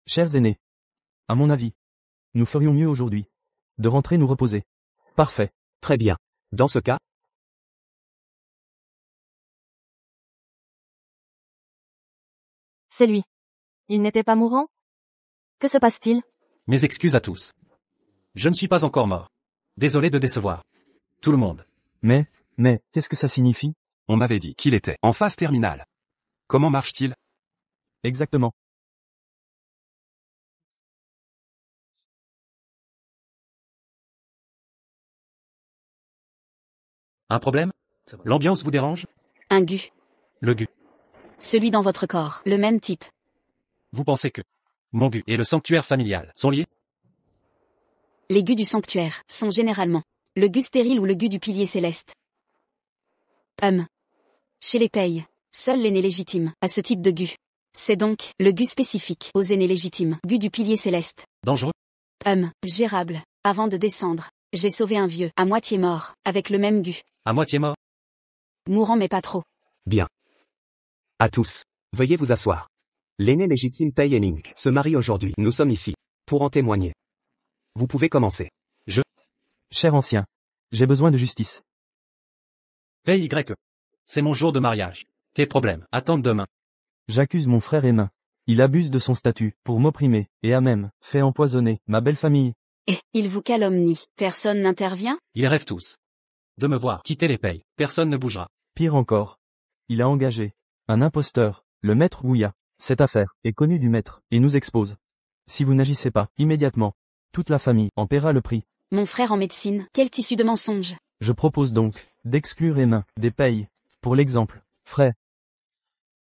S1: Chers aînés, à mon avis, nous ferions mieux aujourd'hui de rentrer nous reposer. Parfait.
S5: Très bien. Dans ce cas,
S7: C'est lui. Il n'était pas mourant? Que se passe-t-il?
S2: Mes excuses à tous. Je ne suis pas encore mort. Désolé de décevoir tout le monde.
S1: Mais, qu'est-ce que ça signifie?
S3: On m'avait dit qu'il était en phase terminale. Comment marche-t-il?
S1: Exactement.
S2: Un problème? L'ambiance vous dérange?
S4: Un gu.
S2: Le gu.
S4: Celui dans votre corps, le même type.
S2: Vous pensez que mon gu et le sanctuaire familial sont liés?
S4: Les gus du sanctuaire sont généralement le gu stérile ou le gu du pilier céleste. Chez les Pei, seul l'aîné légitime a ce type de gu. C'est donc le gu spécifique aux aînés légitimes, gu du pilier céleste.
S2: Dangereux?
S4: Gérable. Avant de descendre, j'ai sauvé un vieux, à moitié mort, avec le même gu.
S2: À moitié mort?
S4: Mourant mais pas trop.
S5: bien. À tous, veuillez vous asseoir. L'aîné légitime Pei et Ming se marie aujourd'hui. Nous sommes ici pour en témoigner. Vous pouvez commencer.
S1: Cher ancien. J'ai besoin de justice.
S2: PY. C'est mon jour de mariage. Tes problèmes attendent demain.
S1: J'accuse mon frère Emma. Il abuse de son statut, pour m'opprimer, et a même fait empoisonner ma belle famille.
S4: Il vous calomnie. Personne n'intervient?
S2: Ils rêvent tous de me voir quitter les Pei. Personne ne bougera.
S1: Pire encore. Il a engagé un imposteur, le maître Ouya. Cette affaire est connue du maître, et nous expose. Si vous n'agissez pas, immédiatement, toute la famille en paiera le prix.
S4: Mon frère en médecine, quel tissu de mensonge.
S1: Je propose donc d'exclure Emma des Pei. Pour l'exemple, frère.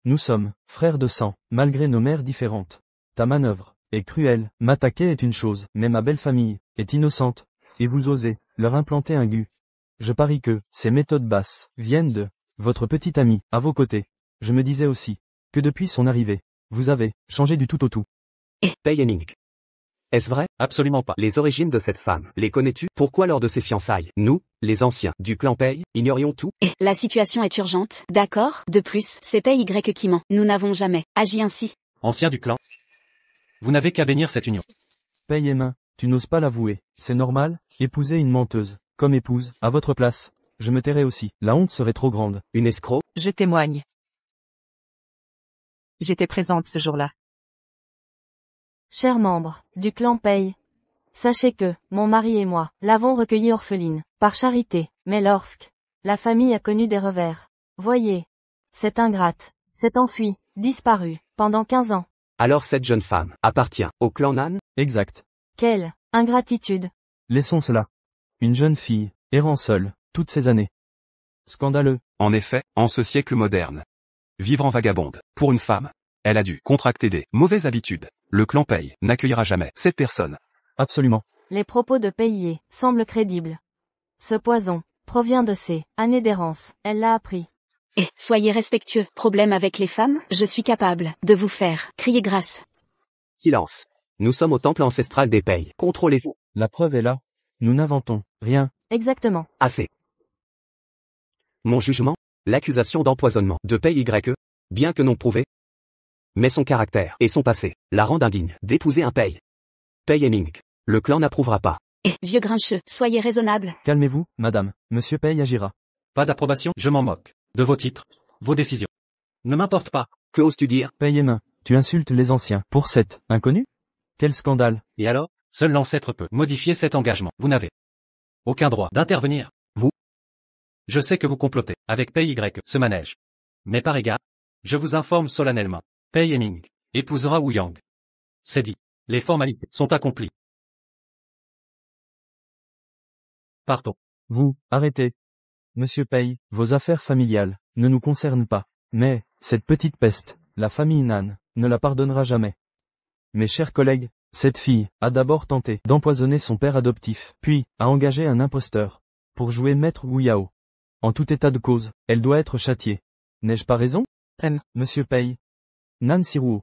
S1: Nous sommes frères de sang, malgré nos mères différentes. Ta manœuvre est cruelle, m'attaquer est une chose, mais ma belle famille est innocente, et vous osez leur implanter un gu. Je parie que ces méthodes basses viennent de votre petit ami à vos côtés. Je me disais aussi que depuis son arrivée, vous avez changé du tout au tout.
S5: Pei et Ming. Est-ce vrai?
S2: Absolument pas.
S5: Les origines de cette femme, les connais-tu? Pourquoi lors de ses fiançailles, nous, les anciens du clan Pei, ignorions tout?
S4: La situation est urgente, d'accord? De plus, c'est PY qui ment. Nous n'avons jamais agi ainsi.
S2: Ancien du clan. Vous n'avez qu'à bénir cette union.
S1: Pei Emma, tu n'oses pas l'avouer, c'est normal, épouser une menteuse. Comme épouse, à votre place, je me tairais aussi, la honte serait trop grande.
S5: Une escroc?
S6: Je témoigne. J'étais présente ce jour-là.
S7: Chers membres du clan Pei, sachez que, mon mari et moi, l'avons recueillie orpheline, par charité, mais lorsque la famille a connu des revers, voyez, cette ingrate, s'est enfuie, disparue, pendant 15 ans.
S5: Alors cette jeune femme appartient au clan Nan?
S1: Exact.
S7: Quelle ingratitude!
S1: Laissons cela. Une jeune fille, errant seule, toutes ces années. Scandaleux.
S3: En effet, en ce siècle moderne. Vivre en vagabonde, pour une femme, elle a dû contracter des mauvaises habitudes. Le clan Pei n'accueillera jamais cette personne.
S1: Absolument.
S7: Les propos de Peiye semblent crédibles. Ce poison provient de ses années d'errance, elle l'a appris.
S4: Soyez respectueux. Problème avec les femmes? Je suis capable de vous faire crier grâce.
S5: Silence. Nous sommes au temple ancestral des Pei. Contrôlez-vous.
S1: La preuve est là. Nous n'inventons rien.
S7: Exactement.
S5: Assez. Mon jugement? L'accusation d'empoisonnement de PY, bien que non prouvée, mais son caractère et son passé la rendent indigne d'épouser un Pei. Pei et Ming. Le clan n'approuvera pas.
S4: Vieux grincheux, soyez raisonnable.
S1: Calmez-vous, madame. Monsieur Pei agira.
S2: Pas d'approbation, je m'en moque. De vos titres, vos décisions. Ne m'importe pas.
S5: Que oses-tu dire?
S1: Pei Emma, tu insultes les anciens. Pour cette inconnue? Quel scandale.
S2: Et alors? Seul l'ancêtre peut modifier cet engagement. Vous n'avez aucun droit d'intervenir. Vous? Je sais que vous complotez avec PY ce manège. Mais par égard, je vous informe solennellement. Pei et Ming épousera Wu Yang. C'est dit. Les formalités sont accomplies. Partons.
S1: Vous, arrêtez. Monsieur Pei, vos affaires familiales ne nous concernent pas. Mais, cette petite peste, la famille Nan, ne la pardonnera jamais. Mes chers collègues, cette fille a d'abord tenté d'empoisonner son père adoptif, puis a engagé un imposteur pour jouer maître Wu Yao. En tout état de cause, elle doit être châtiée. N'ai-je pas raison? Monsieur Pei. Nan Siruo.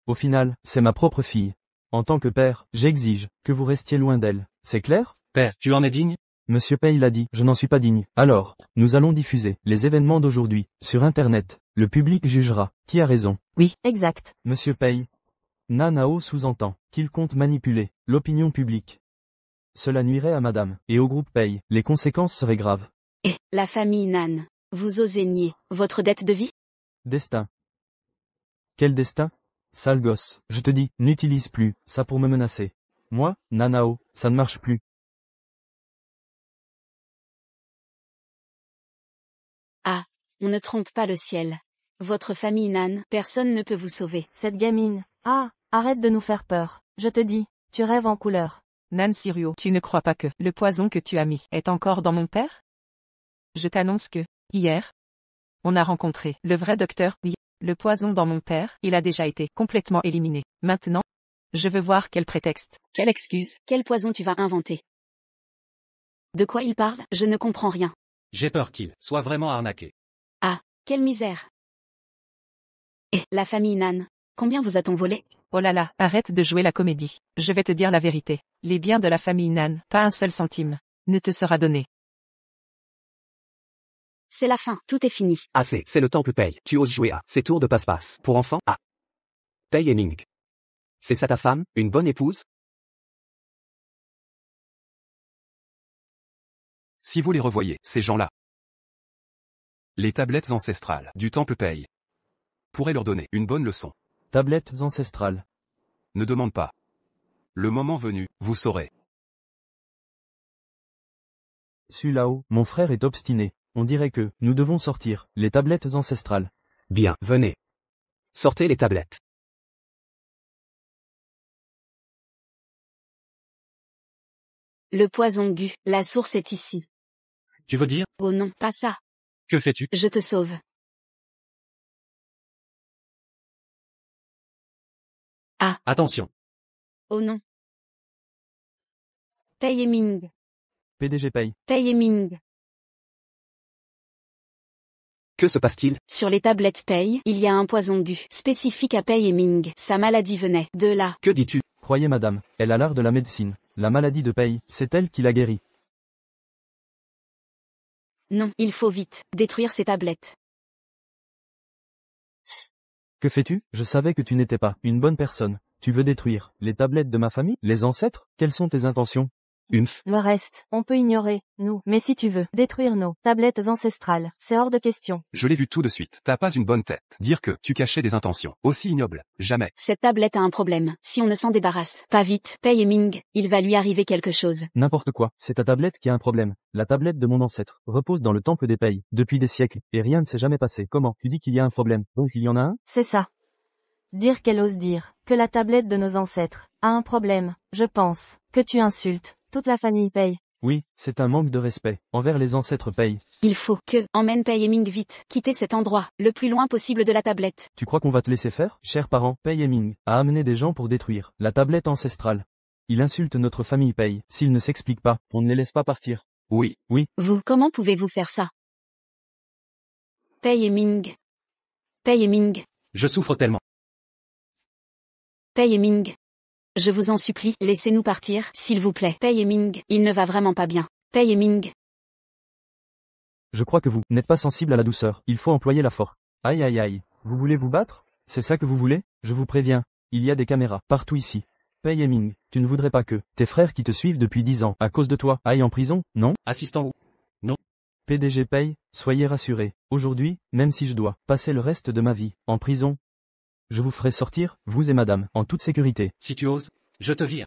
S1: Au final, c'est ma propre fille. En tant que père, j'exige que vous restiez loin d'elle. C'est clair?
S2: Père, tu en es digne?
S1: Monsieur Pei l'a dit, je n'en suis pas digne. Alors, nous allons diffuser les événements d'aujourd'hui sur Internet. Le public jugera qui a raison.
S7: Exact.
S1: Monsieur Pei. Nanao sous-entend qu'il compte manipuler l'opinion publique. Cela nuirait à madame et au groupe Pei. Les conséquences seraient graves.
S4: La famille Nan, vous osez nier votre dette de vie?
S1: Destin. Quel destin? Sale gosse, je te dis, n'utilise plus ça pour me menacer. Moi, Nanao, ça ne marche plus.
S4: On ne trompe pas le ciel. Votre famille Nan, personne ne peut vous sauver.
S7: Cette gamine. Ah, arrête de nous faire peur. Je te dis, tu rêves en couleur.
S6: Nan Siruo, tu ne crois pas que le poison que tu as mis est encore dans mon père? Je t'annonce que, hier, on a rencontré le vrai docteur. Oui, le poison dans mon père, il a déjà été complètement éliminé. Maintenant, je veux voir quel prétexte, quelle excuse.
S4: Quel poison tu vas inventer? De quoi il parle? Je ne comprends rien.
S2: J'ai peur qu'il soit vraiment arnaqué.
S4: Quelle misère. La famille Nan, combien vous a-t-on volé?
S6: Oh là là, arrête de jouer la comédie. Je vais te dire la vérité. Les biens de la famille Nan, pas un seul centime, ne te sera donné.
S4: C'est la fin, tout est fini.
S5: Assez, c'est le temple Pei. Tu oses jouer à ces tours de passe-passe pour enfants? Ah. Pei et Ming. C'est ça ta femme, une bonne épouse?
S3: Si vous les revoyez, ces gens-là. Les tablettes ancestrales du temple Pei pourraient leur donner une bonne leçon.
S1: Tablettes ancestrales.
S3: Ne demande pas. Le moment venu, vous saurez.
S1: Su Lao, mon frère est obstiné. On dirait que, nous devons sortir, les tablettes ancestrales.
S5: Bien, venez. Sortez les tablettes.
S4: Le poison Gu, la source est ici.
S2: Tu veux dire?
S4: Oh non, pas ça.
S2: Que fais-tu?
S4: Je te sauve.
S2: Attention.
S4: Oh non. Pei et Ming.
S1: PDG Pei.
S4: Pei et Ming.
S5: Que se passe-t-il?
S4: Sur les tablettes Pei, il y a un poison Gu, spécifique à Pei et Ming. Sa maladie venait de là.
S5: Que dis-tu?
S1: Croyez madame, elle a l'art de la médecine. La maladie de Pei, c'est elle qui l'a guérie.
S4: Non, il faut vite détruire ces tablettes.
S1: Que fais-tu? Je savais que tu n'étais pas une bonne personne. Tu veux détruire les tablettes de ma famille? Les ancêtres? Quelles sont tes intentions?
S5: Umph.
S7: Le reste, on peut ignorer, nous. Mais si tu veux, détruire nos tablettes ancestrales, c'est hors de question.
S3: Je l'ai vu tout de suite. T'as pas une bonne tête. Dire que tu cachais des intentions aussi ignobles. Jamais.
S4: Cette tablette a un problème. Si on ne s'en débarrasse pas vite, Pei et Ming, il va lui arriver quelque chose.
S1: N'importe quoi, c'est ta tablette qui a un problème. La tablette de mon ancêtre repose dans le temple des Pei, depuis des siècles, et rien ne s'est jamais passé. Comment? Tu dis qu'il y a un problème, donc il y en a un?
S7: C'est ça. Dire qu'elle ose dire que la tablette de nos ancêtres a un problème, je pense, que tu insultes toute la famille Pei.
S1: Oui, c'est un manque de respect envers les ancêtres Pei.
S4: Il faut que emmène Pei et Ming vite, quitter cet endroit, le plus loin possible de la tablette.
S1: Tu crois qu'on va te laisser faire? Chers parents, Pei et Ming a amené des gens pour détruire la tablette ancestrale. Il insulte notre famille Pei. S'il ne s'explique pas, on ne les laisse pas partir.
S3: Oui.
S4: Vous, comment pouvez-vous faire ça? Pei et Ming. Pei et Ming.
S2: Je souffre tellement.
S4: Pei et Ming. Je vous en supplie, laissez-nous partir, s'il vous plaît. Pei et Ming, il ne va vraiment pas bien. Pei et Ming.
S1: Je crois que vous n'êtes pas sensible à la douceur. Il faut employer la force. Aïe aïe aïe. Vous voulez vous battre? C'est ça que vous voulez? Je vous préviens. Il y a des caméras partout ici. Pei et Ming, tu ne voudrais pas que tes frères qui te suivent depuis 10 ans à cause de toi aillent en prison, non?
S2: Assistant ou?
S1: PDG Pei, soyez rassurés. Aujourd'hui, même si je dois passer le reste de ma vie en prison, je vous ferai sortir, vous et madame, en toute sécurité.
S2: Si tu oses, je te vire.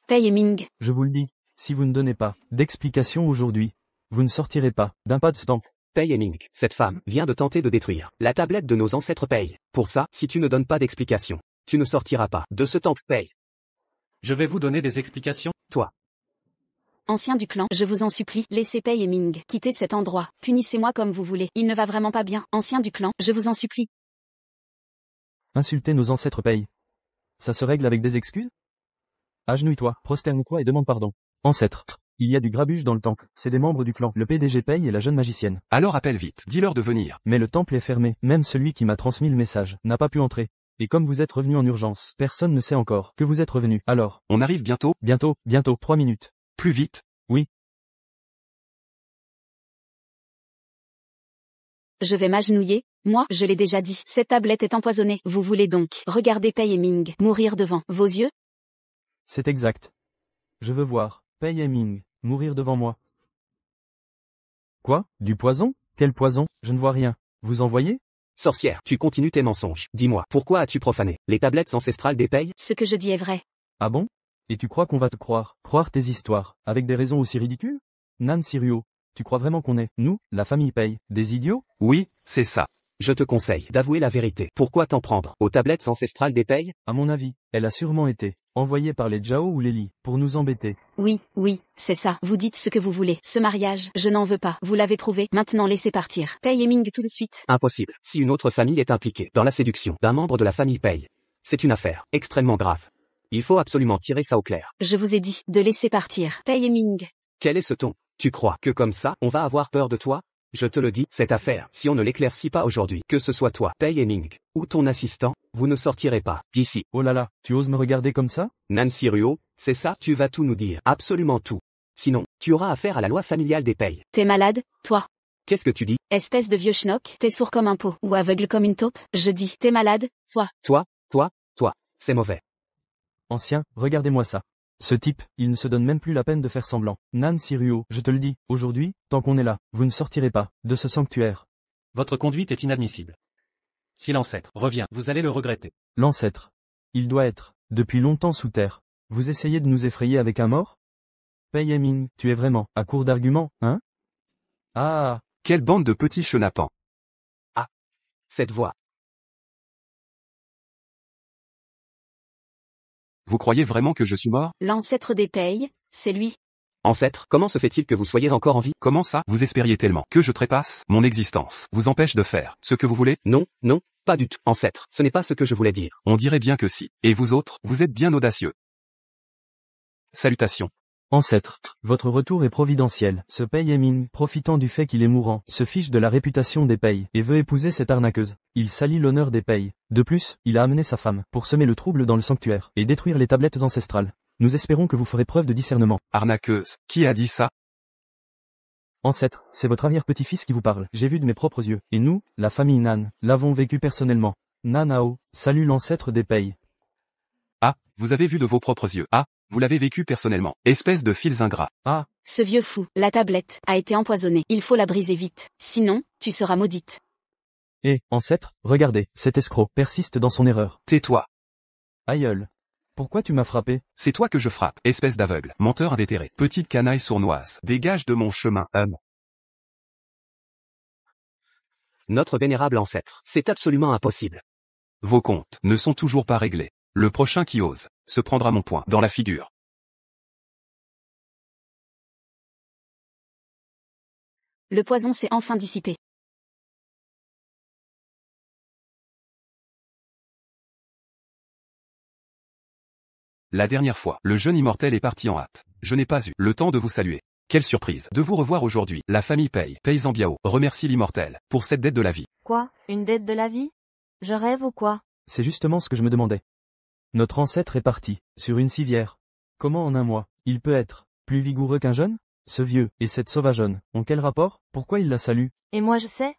S4: Pei et Ming.
S1: Je vous le dis, si vous ne donnez pas d'explication aujourd'hui, vous ne sortirez pas d'un pas de temps.
S5: Pei et Ming, cette femme vient de tenter de détruire la tablette de nos ancêtres Pei. Pour ça, si tu ne donnes pas d'explication, tu ne sortiras pas de ce temple Pei.
S2: Je vais vous donner des explications.
S5: Toi.
S4: Ancien du clan, je vous en supplie, laissez Pei et Ming quitter cet endroit. Punissez-moi comme vous voulez. Il ne va vraiment pas bien. Ancien du clan, je vous en supplie.
S1: Insulter nos ancêtres Pei. Ça se règle avec des excuses? Agenouille-toi, prosterne-toi et demande pardon. Ancêtre. Il y a du grabuge dans le temple. C'est des membres du clan, le PDG Pei et la jeune magicienne.
S3: Alors appelle vite. Dis-leur de venir.
S1: Mais le temple est fermé. Même celui qui m'a transmis le message n'a pas pu entrer. Et comme vous êtes revenu en urgence, personne ne sait encore que vous êtes revenu. Alors,
S3: On arrive bientôt.
S1: bientôt, 3 minutes.
S3: Plus vite.
S4: Je vais m'agenouiller. Moi, je l'ai déjà dit. Cette tablette est empoisonnée. Vous voulez donc regarder Pei et Ming mourir devant vos yeux?
S1: C'est exact. Je veux voir Pei et Ming mourir devant moi. Quoi? Du poison? Quel poison? Je ne vois rien. Vous en voyez?
S5: Sorcière, tu continues tes mensonges. Dis-moi, pourquoi as-tu profané les tablettes ancestrales des Pei?
S4: Ce que je dis est vrai.
S1: Ah bon? Et tu crois qu'on va te croire tes histoires, avec des raisons aussi ridicules? Nan Siruo, tu crois vraiment qu'on est, nous, la famille Pei, des idiots?
S3: Oui, c'est ça.
S5: Je te conseille d'avouer la vérité. Pourquoi t'en prendre aux tablettes ancestrales des Pei?
S1: À mon avis, elle a sûrement été envoyée par les Zhao ou les Li, pour nous embêter.
S4: Oui, c'est ça. Vous dites ce que vous voulez. Ce mariage, je n'en veux pas. Vous l'avez prouvé. Maintenant laissez partir. Pei et Ming tout de suite.
S5: Impossible. Si une autre famille est impliquée dans la séduction d'un membre de la famille Pei, c'est une affaire extrêmement grave. Il faut absolument tirer ça au clair.
S4: Je vous ai dit de laisser partir. Pei et Ming.
S5: Quel est ce ton? Tu crois que comme ça, on va avoir peur de toi? Je te le dis, cette affaire, si on ne l'éclaircit pas aujourd'hui, que ce soit toi, Pei et Ming, ou ton assistant, vous ne sortirez pas d'ici.
S1: Oh là là, tu oses me regarder comme ça?
S5: Nancy Ruo, c'est ça, tu vas tout nous dire, absolument tout. Sinon, tu auras affaire à la loi familiale des Pei.
S4: T'es malade, toi?
S5: Qu'est-ce que tu dis?
S4: Espèce de vieux schnock, t'es sourd comme un pot, ou aveugle comme une taupe? Je dis, t'es malade, toi?
S5: Toi, c'est mauvais.
S1: Ancien, regardez-moi ça. Ce type, il ne se donne même plus la peine de faire semblant. Nan Siruo, je te le dis, aujourd'hui, tant qu'on est là, vous ne sortirez pas de ce sanctuaire.
S2: Votre conduite est inadmissible. Si l'ancêtre revient, vous allez le regretter.
S1: L'ancêtre. Il doit être, depuis longtemps sous terre. Vous essayez de nous effrayer avec un mort? Pei Heming, tu es vraiment, à court d'arguments, hein? Ah!
S3: Quelle bande de petits chenapans.
S5: Cette voix.
S3: Vous croyez vraiment que je suis mort?
S4: L'ancêtre des Pei, c'est lui.
S5: Ancêtre, comment se fait-il que vous soyez encore en vie?
S3: Comment ça? Vous espériez tellement que je trépasse? Mon existence vous empêche de faire ce que vous voulez?
S5: Non, non, pas du tout. Ancêtre, ce n'est pas ce que je voulais dire.
S3: On dirait bien que si. Et vous autres, vous êtes bien audacieux. Salutations.
S1: Ancêtre, votre retour est providentiel. Ce Pei Heming, profitant du fait qu'il est mourant, se fiche de la réputation des Pei, et veut épouser cette arnaqueuse. Il salit l'honneur des Pei. De plus, il a amené sa femme, pour semer le trouble dans le sanctuaire, et détruire les tablettes ancestrales. Nous espérons que vous ferez preuve de discernement.
S3: Arnaqueuse. Qui a dit ça?
S1: Ancêtre, c'est votre arrière-petit-fils qui vous parle. J'ai vu de mes propres yeux. Et nous, la famille Nan, l'avons vécu personnellement. Nanao, salue l'ancêtre des Pei.
S3: Ah, vous avez vu de vos propres yeux. Ah, vous l'avez vécu personnellement. Espèce de fils ingrats.
S1: Ah,
S4: Ce vieux fou, la tablette, a été empoisonnée. Il faut la briser vite. Sinon, tu seras maudite.
S1: et, ancêtre, regardez, cet escroc persiste dans son erreur.
S3: Tais-toi.
S1: Aïeul. Pourquoi tu m'as frappé?
S3: C'est toi que je frappe, espèce d'aveugle. Menteur invétéré. Petite canaille sournoise. Dégage de mon chemin, homme.
S5: Notre vénérable ancêtre, c'est absolument impossible.
S3: Vos comptes ne sont toujours pas réglés. Le prochain qui ose se prendra mon poing dans la figure.
S4: Le poison s'est enfin dissipé.
S3: La dernière fois, le jeune immortel est parti en hâte. Je n'ai pas eu le temps de vous saluer. Quelle surprise de vous revoir aujourd'hui. La famille Pei Zambiao remercie l'immortel pour cette dette de la vie.
S7: Quoi? Une dette de la vie? Je rêve ou quoi?
S1: C'est justement ce que je me demandais. Notre ancêtre est parti, sur une civière. Comment en un mois, il peut être plus vigoureux qu'un jeune? Ce vieux et cette sauvageonne ont quel rapport? Pourquoi il la salue?
S7: Et moi je sais?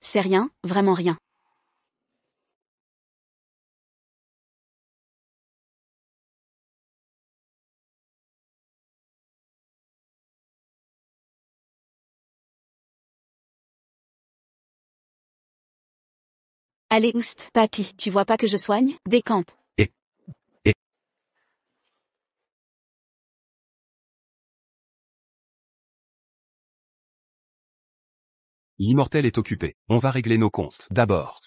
S4: C'est rien, vraiment rien. Allez oust, papy, tu vois pas que je soigne? Décampe.
S3: L'immortel est occupé. On va régler nos comptes. D'abord.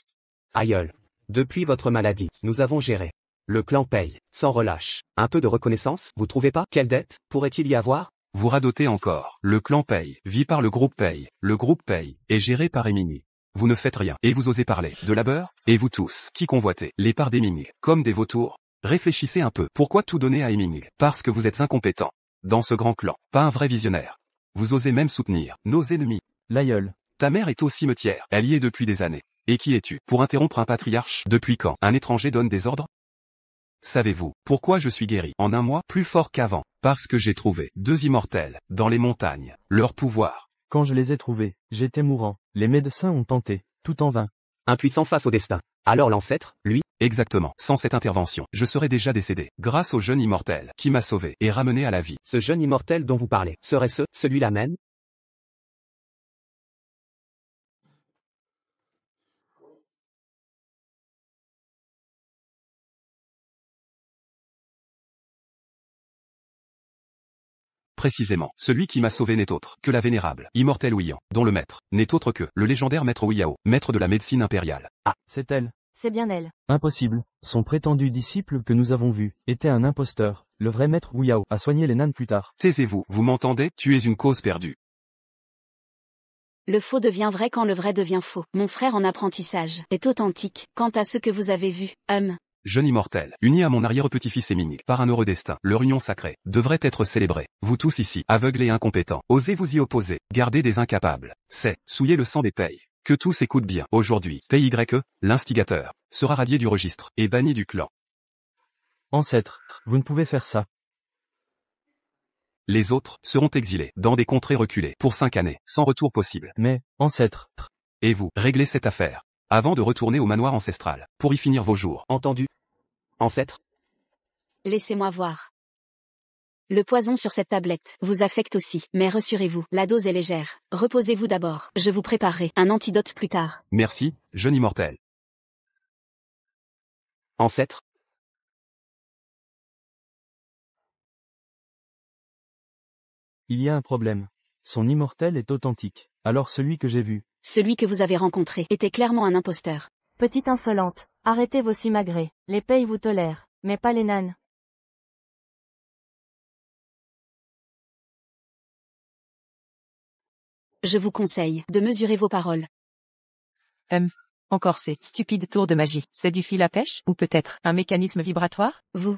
S5: Aïeul. Depuis votre maladie, nous avons géré. Le clan paye, sans relâche. Un peu de reconnaissance, vous trouvez pas? Quelle dette pourrait-il y avoir?
S3: Vous radotez encore. Le clan Pei vit par le groupe Pei. Le groupe Pei est géré par Emini. Vous ne faites rien, et vous osez parler de labeur? Et vous tous, qui convoitez les parts d'Emini, comme des vautours? Réfléchissez un peu. Pourquoi tout donner à Emini? Parce que vous êtes incompétent. Dans ce grand clan, pas un vrai visionnaire. Vous osez même soutenir nos ennemis.
S1: L'aïeul.
S3: Ta mère est au cimetière. Elle y est depuis des années. Et qui es-tu pour interrompre un patriarche? Depuis quand un étranger donne des ordres? Savez-vous pourquoi je suis guéri en un mois plus fort qu'avant? Parce que j'ai trouvé 2 immortels dans les montagnes. Leur pouvoir.
S1: Quand je les ai trouvés, j'étais mourant. Les médecins ont tenté, tout en vain.
S5: Impuissant face au destin. Alors l'ancêtre, lui?
S3: Exactement. Sans cette intervention, je serais déjà décédé. Grâce au jeune immortel qui m'a sauvé et ramené à la vie.
S5: Ce jeune immortel dont vous parlez, serait-ce celui-là même?
S3: Précisément, celui qui m'a sauvé n'est autre que la vénérable, immortelle Ouyan, dont le maître n'est autre que le légendaire maître Ouyao, maître de la médecine impériale.
S1: Ah, c'est elle.
S7: C'est bien elle.
S1: Impossible. Son prétendu disciple que nous avons vu était un imposteur. Le vrai maître Wu Yao a soigné les nanes plus tard.
S3: Taisez-vous, vous m'entendez? Tu es une cause perdue.
S4: Le faux devient vrai quand le vrai devient faux. Mon frère en apprentissage est authentique. Quant à ce que vous avez vu,
S3: Jeune immortel, uni à mon arrière-petit-fils Emini, par un heureux destin, leur union sacrée, devrait être célébrée. Vous tous ici, aveugles et incompétents, osez vous y opposer, gardez des incapables. C'est, souiller le sang des Pei. Que tout s'écoute bien. Aujourd'hui, PYE, l'instigateur, sera radié du registre, et banni du clan.
S1: Ancêtre, vous ne pouvez faire ça.
S3: Les autres seront exilés, dans des contrées reculées, pour 5 années, sans retour possible.
S1: Mais, ancêtre.
S3: Et vous, réglez cette affaire, avant de retourner au manoir ancestral, pour y finir vos jours.
S5: Entendu. Ancêtre.
S4: Laissez-moi voir. Le poison sur cette tablette vous affecte aussi, mais rassurez-vous, la dose est légère. Reposez-vous d'abord, je vous préparerai un antidote plus tard.
S3: Merci, jeune immortel.
S5: Ancêtre.
S1: Il y a un problème. Son immortel est authentique. Alors celui que j'ai vu.
S4: Celui que vous avez rencontré était clairement un imposteur.
S7: Petite insolente. Arrêtez vos simagrées. Les Pei vous tolèrent, mais pas les Nan.
S4: Je vous conseille de mesurer vos paroles.
S6: Encore ces stupides tours de magie. C'est du fil à pêche, ou peut-être un mécanisme vibratoire?
S4: Vous,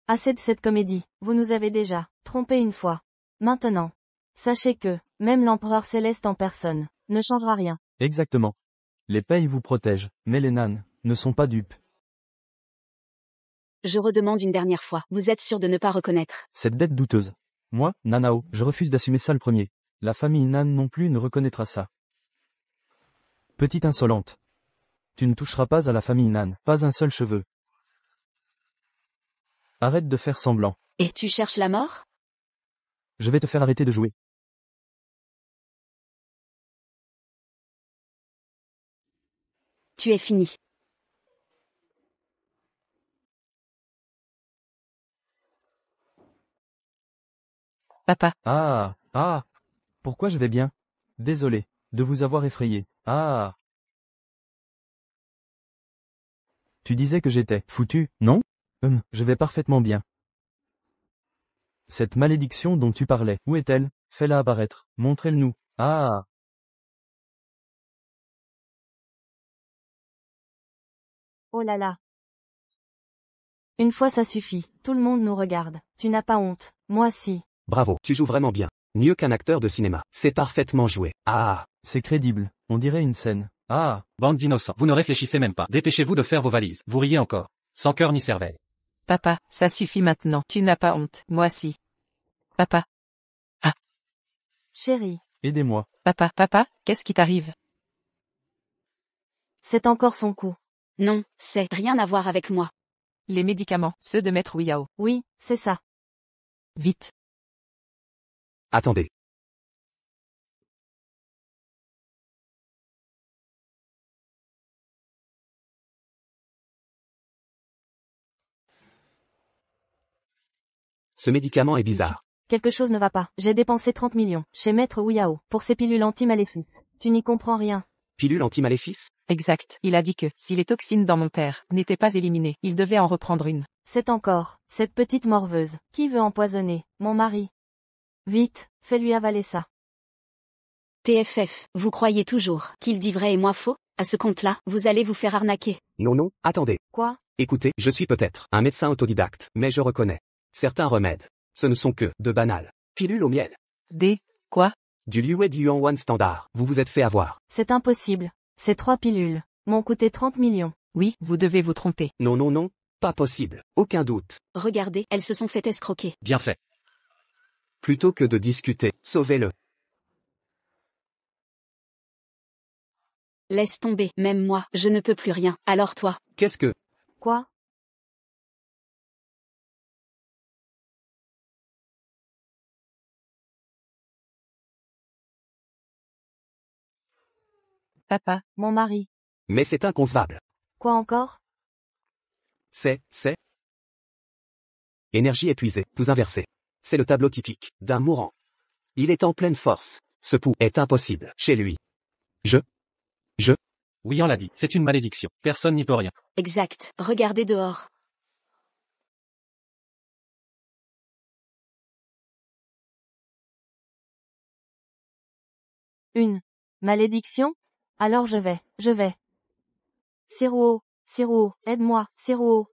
S7: Assez de cette comédie. Vous nous avez déjà trompé une fois. Maintenant, sachez que, même l'empereur céleste en personne, ne changera rien.
S1: Exactement. Les Pei vous protègent, mais les Nan ne sont pas dupes.
S4: je redemande une dernière fois. Vous êtes sûr de ne pas reconnaître?
S1: Cette dette douteuse. Moi, Nanao, je refuse d'assumer ça le premier. La famille Nan non plus ne reconnaîtra ça. Petite insolente. Tu ne toucheras pas à la famille Nan, pas un seul cheveu. Arrête de faire semblant.
S4: Et tu cherches la mort?
S1: Je vais te faire arrêter de jouer.
S4: Tu es fini.
S6: Papa,
S1: Ah, pourquoi je vais bien? Désolé, de vous avoir effrayé. Ah. Tu disais que j'étais foutu, non? Je vais parfaitement bien. Cette malédiction dont tu parlais, où est-elle? Fais-la apparaître, montrez-le-nous. Ah.
S7: Oh là là. Une fois ça suffit, tout le monde nous regarde. Tu n'as pas honte, moi si.
S5: Bravo, tu joues vraiment bien. Mieux qu'un acteur de cinéma. C'est parfaitement joué. Ah.
S1: C'est crédible, on dirait une scène. Ah.
S2: Bande d'innocents, vous ne réfléchissez même pas. Dépêchez-vous de faire vos valises. Vous riez encore. Sans cœur ni cervelle.
S6: papa, ça suffit maintenant. Tu n'as pas honte, moi si. Papa,
S7: Chérie,
S1: Aidez-moi.
S6: papa, qu'est-ce qui t'arrive?
S7: c'est encore son coup.
S4: Non, c'est rien à voir avec moi.
S6: Les médicaments, ceux de Maître Wiao.
S7: Oui, c'est ça.
S6: Vite.
S5: Attendez. Ce médicament est bizarre.
S7: Quelque chose ne va pas. J'ai dépensé 30 millions, chez Maître Ouyao, pour ces pilules anti-maléfices. Tu n'y comprends rien.
S5: Pilule anti-maléfice?
S6: Exact. Il a dit que, si les toxines dans mon père n'étaient pas éliminées, il devait en reprendre une.
S7: C'est encore, cette petite morveuse, qui veut empoisonner, mon mari. Vite, fais-lui avaler ça.
S4: PFF, vous croyez toujours qu'il dit vrai et moi faux? À ce compte-là, vous allez vous faire arnaquer.
S5: Non, attendez.
S7: Quoi?
S5: Écoutez, je suis peut-être un médecin autodidacte, mais je reconnais. Certains remèdes. Ce ne sont que de banales pilules au miel.
S6: Quoi?
S5: Du Liu Dian One standard. Vous vous êtes fait avoir.
S7: C'est impossible. Ces 3 pilules m'ont coûté 30 millions.
S6: Oui, vous devez vous tromper.
S5: Non. Pas possible. Aucun doute.
S4: Regardez, elles se sont fait escroquer.
S2: Bien fait.
S5: Plutôt que de discuter, sauvez-le.
S4: Laisse tomber, même moi, je ne peux plus rien. Alors toi,
S5: Qu'est-ce que...
S7: Quoi?
S6: Papa,
S7: Mon mari.
S5: Mais c'est inconcevable.
S7: Quoi encore?
S5: C'est... Énergie épuisée, pouls inversé. C'est le tableau typique d'un mourant. Il est en pleine force. Ce pouls est impossible chez lui.
S2: Oui, on l'a dit, c'est une malédiction. Personne n'y peut rien.
S4: exact, regardez dehors.
S7: Une malédiction? Alors je vais. Siruo, aide-moi, Siruo,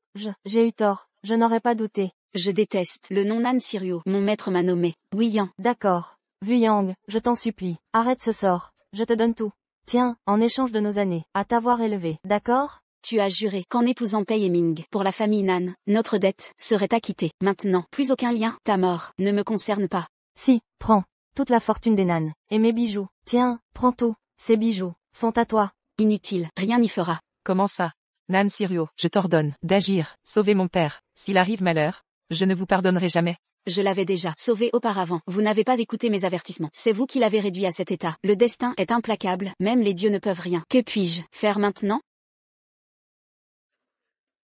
S7: j'ai eu tort, je n'aurais pas douté.
S4: Je déteste le nom Nan Sirio, mon maître m'a nommé. Wuyang.
S7: D'accord. Vuyang, je t'en supplie, arrête ce sort, je te donne tout. Tiens, en échange de nos années, à t'avoir élevé, d'accord?
S4: Tu as juré qu'en épousant Pei et Ming, pour la famille Nan, notre dette serait acquittée. Maintenant, plus aucun lien, ta mort ne me concerne pas.
S7: Si, prends, toute la fortune des Nan, et mes bijoux. Tiens, prends tout, ces bijoux, sont à toi.
S4: Inutile, rien n'y fera.
S6: comment ça? Nan Sirio, je t'ordonne d'agir, sauver mon père. S'il arrive malheur, je ne vous pardonnerai jamais.
S4: Je l'avais déjà sauvé auparavant. Vous n'avez pas écouté mes avertissements. C'est vous qui l'avez réduit à cet état. Le destin est implacable, même les dieux ne peuvent rien. Que puis-je faire maintenant?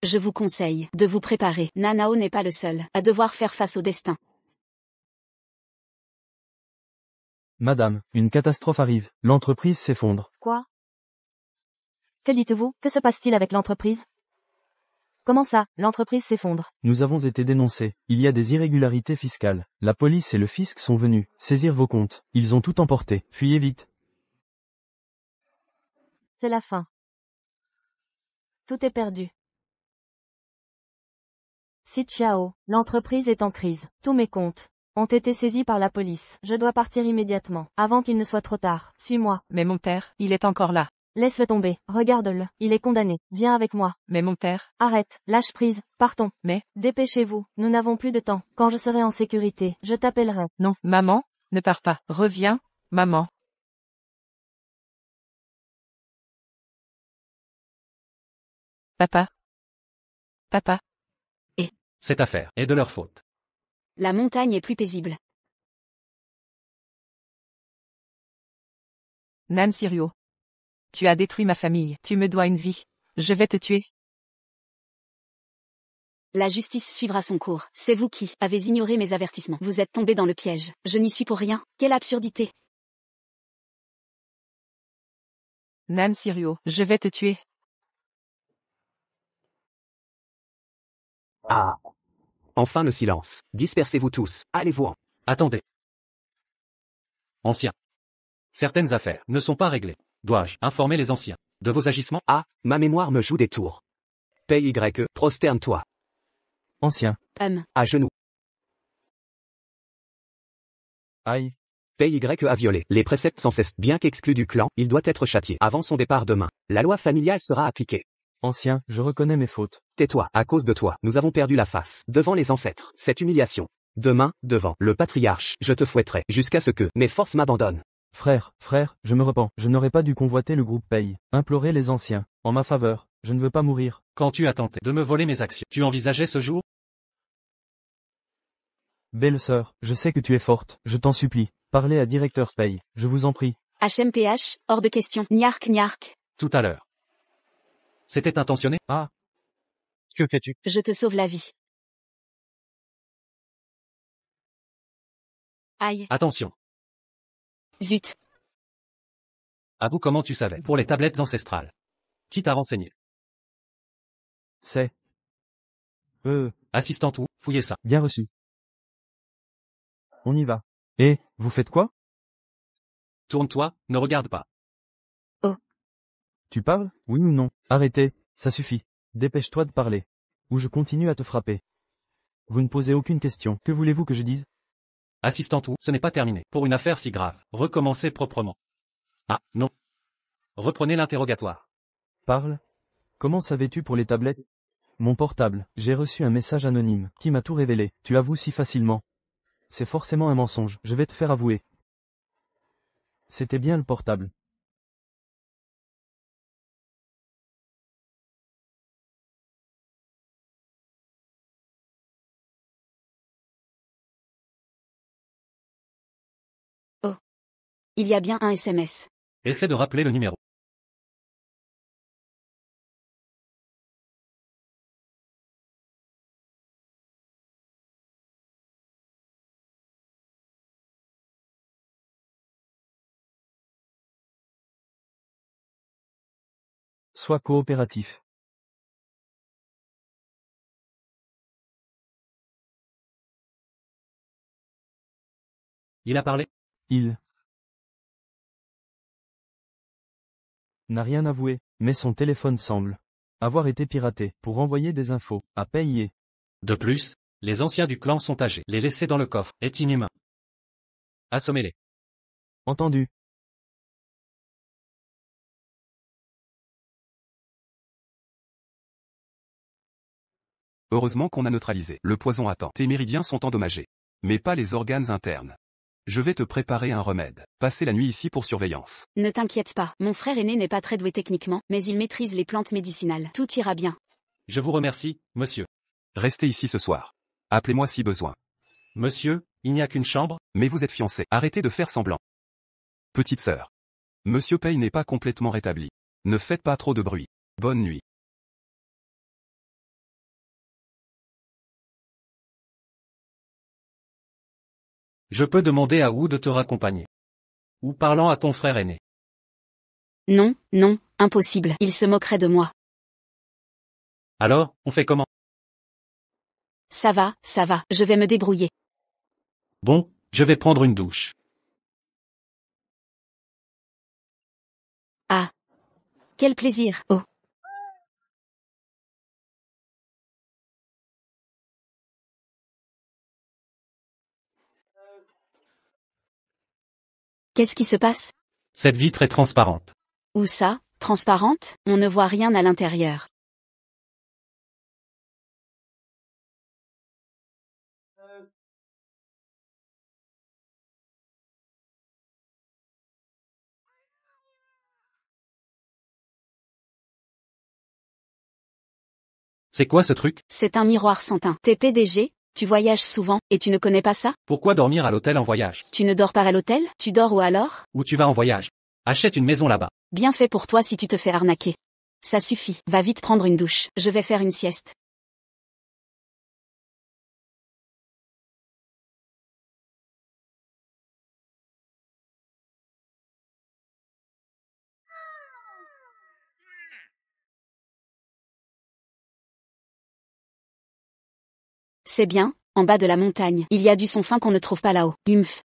S4: Je vous conseille de vous préparer. Nanao n'est pas le seul à devoir faire face au destin.
S1: Madame, une catastrophe arrive. L'entreprise s'effondre.
S7: Quoi? Que dites-vous? Que se passe-t-il avec l'entreprise? Comment ça, l'entreprise s'effondre?
S1: Nous avons été dénoncés. Il y a des irrégularités fiscales. La police et le fisc sont venus saisir vos comptes. Ils ont tout emporté. Fuyez vite.
S7: C'est la fin. Tout est perdu. Si Ciao, l'entreprise est en crise. Tous mes comptes ont été saisis par la police. Je dois partir immédiatement, avant qu'il ne soit trop tard. Suis-moi.
S6: Mais mon père, il est encore là.
S7: Laisse-le tomber. Regarde-le. Il est condamné. Viens avec moi.
S6: Mais mon père,
S7: Arrête. Lâche prise. Partons.
S6: Mais,
S7: Dépêchez-vous. Nous n'avons plus de temps. Quand je serai en sécurité, je t'appellerai.
S6: non, maman, ne pars pas. Reviens, maman. Papa. Papa.
S2: Cette affaire est de leur faute.
S4: La montagne est plus paisible.
S6: Nan Sirio. Tu as détruit ma famille. Tu me dois une vie. Je vais te tuer.
S4: La justice suivra son cours. C'est vous qui avez ignoré mes avertissements. Vous êtes tombé dans le piège. Je n'y suis pour rien. Quelle absurdité.
S6: Nan Sirio, je vais te tuer.
S5: Ah. Enfin le silence. Dispersez-vous tous. Allez-vous-en.
S2: Attendez. Anciens. Certaines affaires ne sont pas réglées. Dois-je informer les anciens de vos agissements?
S5: Ah, ma mémoire me joue des tours. PY, prosterne-toi.
S1: Ancien.
S5: À genoux.
S1: Aïe.
S5: PY a violé les préceptes sans cesse. Bien qu'exclu du clan, il doit être châtié avant son départ demain. La loi familiale sera appliquée.
S1: Ancien, je reconnais mes fautes.
S5: Tais-toi, à cause de toi, nous avons perdu la face. Devant les ancêtres, cette humiliation. Demain, devant le patriarche, je te fouetterai, jusqu'à ce que mes forces m'abandonnent.
S1: Frère, je me repens. Je n'aurais pas dû convoiter le groupe Paye. Implorer les anciens. En ma faveur. Je ne veux pas mourir.
S2: Quand tu as tenté de me voler mes actions, tu envisageais ce jour?
S1: Belle sœur, je sais que tu es forte. Je t'en supplie. Parlez à directeur Paye. Je vous en prie.
S4: HMPH, hors de question. Niark niark.
S2: Tout à l'heure. C'était intentionné?
S1: Ah. Que fais-tu?
S4: Je te sauve la vie. Aïe.
S2: Attention.
S4: Zut.
S2: Avoue comment tu savais pour les tablettes ancestrales. Qui t'a renseigné?
S1: C'est.
S2: Assistant ou, fouillez ça.
S1: Bien reçu. On y va. Et, vous faites quoi?
S2: Tourne-toi, ne regarde pas.
S1: Tu parles? Oui ou non? Arrêtez, ça suffit. Dépêche-toi de parler. Ou je continue à te frapper. Vous ne posez aucune question. Que voulez-vous que je dise?
S2: Assistant ou, ce n'est pas terminé. Pour une affaire si grave, recommencez proprement. Ah, non. Reprenez l'interrogatoire.
S1: Parle. Comment savais-tu pour les tablettes? Mon portable. J'ai reçu un message anonyme, qui m'a tout révélé. Tu avoues si facilement. C'est forcément un mensonge. Je vais te faire avouer. C'était bien le portable.
S4: Il y a bien un SMS.
S2: Essaie de rappeler le numéro.
S1: Sois coopératif.
S2: Il a parlé?
S1: Il n'a rien avoué, mais son téléphone semble avoir été piraté pour envoyer des infos à payer.
S2: De plus, les anciens du clan sont âgés. Les laisser dans le coffre est inhumain. Assommez-les.
S1: Entendu.
S3: Heureusement qu'on a neutralisé le poison à temps. Tes méridiens sont endommagés. Mais pas les organes internes. Je vais te préparer un remède. Passez la nuit ici pour surveillance.
S4: Ne t'inquiète pas, mon frère aîné n'est pas très doué techniquement, mais il maîtrise les plantes médicinales. Tout ira bien.
S2: Je vous remercie, monsieur.
S3: Restez ici ce soir. Appelez-moi si besoin.
S2: Monsieur, il n'y a qu'une chambre?
S3: Mais vous êtes fiancé. Arrêtez de faire semblant. Petite sœur. Monsieur Pei n'est pas complètement rétabli. Ne faites pas trop de bruit. Bonne nuit.
S2: Je peux demander à Wu de te raccompagner. Ou parlant à ton frère aîné.
S4: Non, non, impossible, il se moquerait de moi.
S2: Alors, on fait comment?
S4: Ça va, je vais me débrouiller.
S2: Bon, je vais prendre une douche.
S4: Ah. Quel plaisir, oh. Qu'est-ce qui se passe?
S2: Cette vitre est transparente.
S4: Où ça, transparente? On ne voit rien à l'intérieur.
S2: C'est quoi ce truc?
S4: C'est un miroir sans teint. T'es PDG, tu voyages souvent, et tu ne connais pas ça?
S2: Pourquoi dormir à l'hôtel en voyage?
S4: Tu ne dors pas à l'hôtel? Tu dors où alors?
S2: Où tu vas en voyage? Achète une maison là-bas.
S4: Bien fait pour toi si tu te fais arnaquer. Ça suffit, va vite prendre une douche, je vais faire une sieste. C'est bien, en bas de la montagne, il y a du son fin qu'on ne trouve pas là-haut. Humph.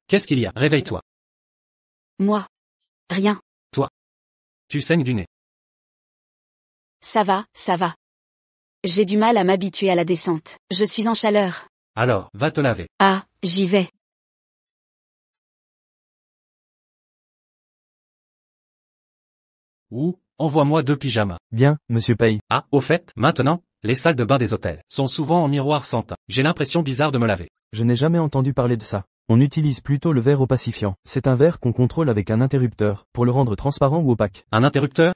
S2: Qu'est-ce qu'il y a? Réveille-toi.
S4: Moi. Rien.
S2: Tu saignes du nez.
S4: Ça va. J'ai du mal à m'habituer à la descente. Je suis en chaleur.
S2: Alors, va te laver.
S4: Ah, j'y vais.
S2: Ou, envoie-moi 2 pyjamas.
S1: Bien, monsieur Pei.
S2: Ah, au fait, maintenant, les salles de bain des hôtels sont souvent en miroir sans teint. J'ai l'impression bizarre de me laver.
S1: Je n'ai jamais entendu parler de ça. On utilise plutôt le verre opacifiant. C'est un verre qu'on contrôle avec un interrupteur, pour le rendre transparent ou opaque.
S2: Un interrupteur?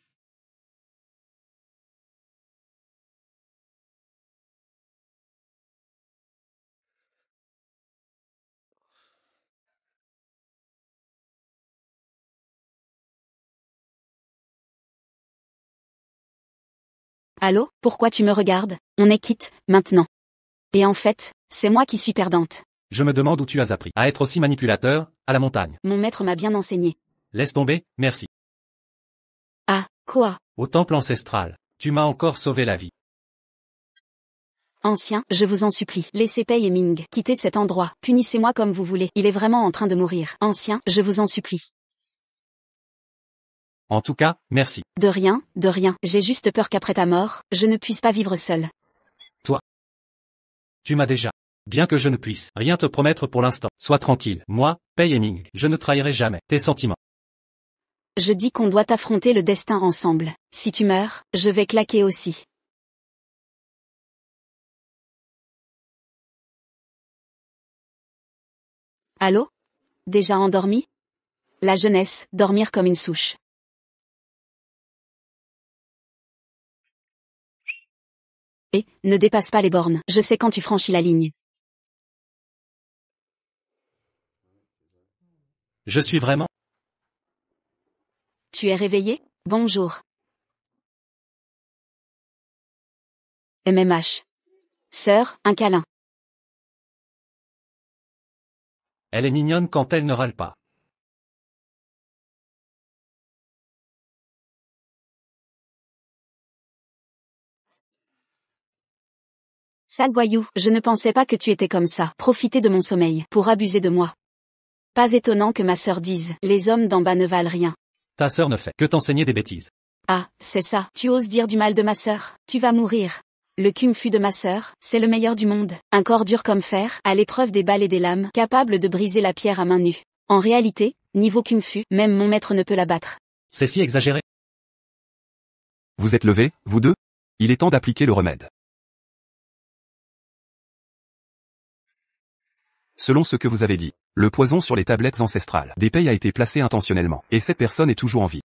S4: Allô, pourquoi tu me regardes? On est quitte, maintenant. Et en fait, c'est moi qui suis perdante.
S2: Je me demande où tu as appris à être aussi manipulateur, à la montagne.
S4: Mon maître m'a bien enseigné.
S2: Laisse tomber, merci.
S4: Ah, quoi?
S2: Au temple ancestral, tu m'as encore sauvé la vie.
S4: Ancien, je vous en supplie, laissez Pei et Ming quitter cet endroit. Punissez-moi comme vous voulez, il est vraiment en train de mourir. Ancien, je vous en supplie.
S2: En tout cas, merci.
S4: De rien, j'ai juste peur qu'après ta mort, je ne puisse pas vivre seul.
S2: Tu m'as déjà. Bien que je ne puisse rien te promettre pour l'instant. Sois tranquille. Moi, Pei et Ming, je ne trahirai jamais tes sentiments.
S4: Je dis qu'on doit affronter le destin ensemble. Si tu meurs, je vais claquer aussi. Allô? Déjà endormi? La jeunesse, dormir comme une souche. Et, ne dépasse pas les bornes, je sais quand tu franchis la ligne.
S2: Je suis vraiment...
S4: Tu es réveillé? Bonjour. MMH. Sœur, un câlin.
S2: Elle est mignonne quand elle ne râle pas.
S4: Sale voyou, je ne pensais pas que tu étais comme ça. Profiter de mon sommeil, pour abuser de moi. Pas étonnant que ma sœur dise, les hommes d'en bas ne valent rien.
S2: Ta sœur ne fait que t'enseigner des bêtises.
S4: Ah, c'est ça, tu oses dire du mal de ma sœur, tu vas mourir. Le kung-fu de ma sœur, c'est le meilleur du monde. Un corps dur comme fer, à l'épreuve des balles et des lames, capable de briser la pierre à main nue. En réalité, niveau kung-fu, même mon maître ne peut la battre.
S2: C'est si exagéré.
S3: Vous êtes levés, vous deux? Il est temps d'appliquer le remède. Selon ce que vous avez dit, le poison sur les tablettes ancestrales des Pei a été placé intentionnellement, et cette personne est toujours en vie.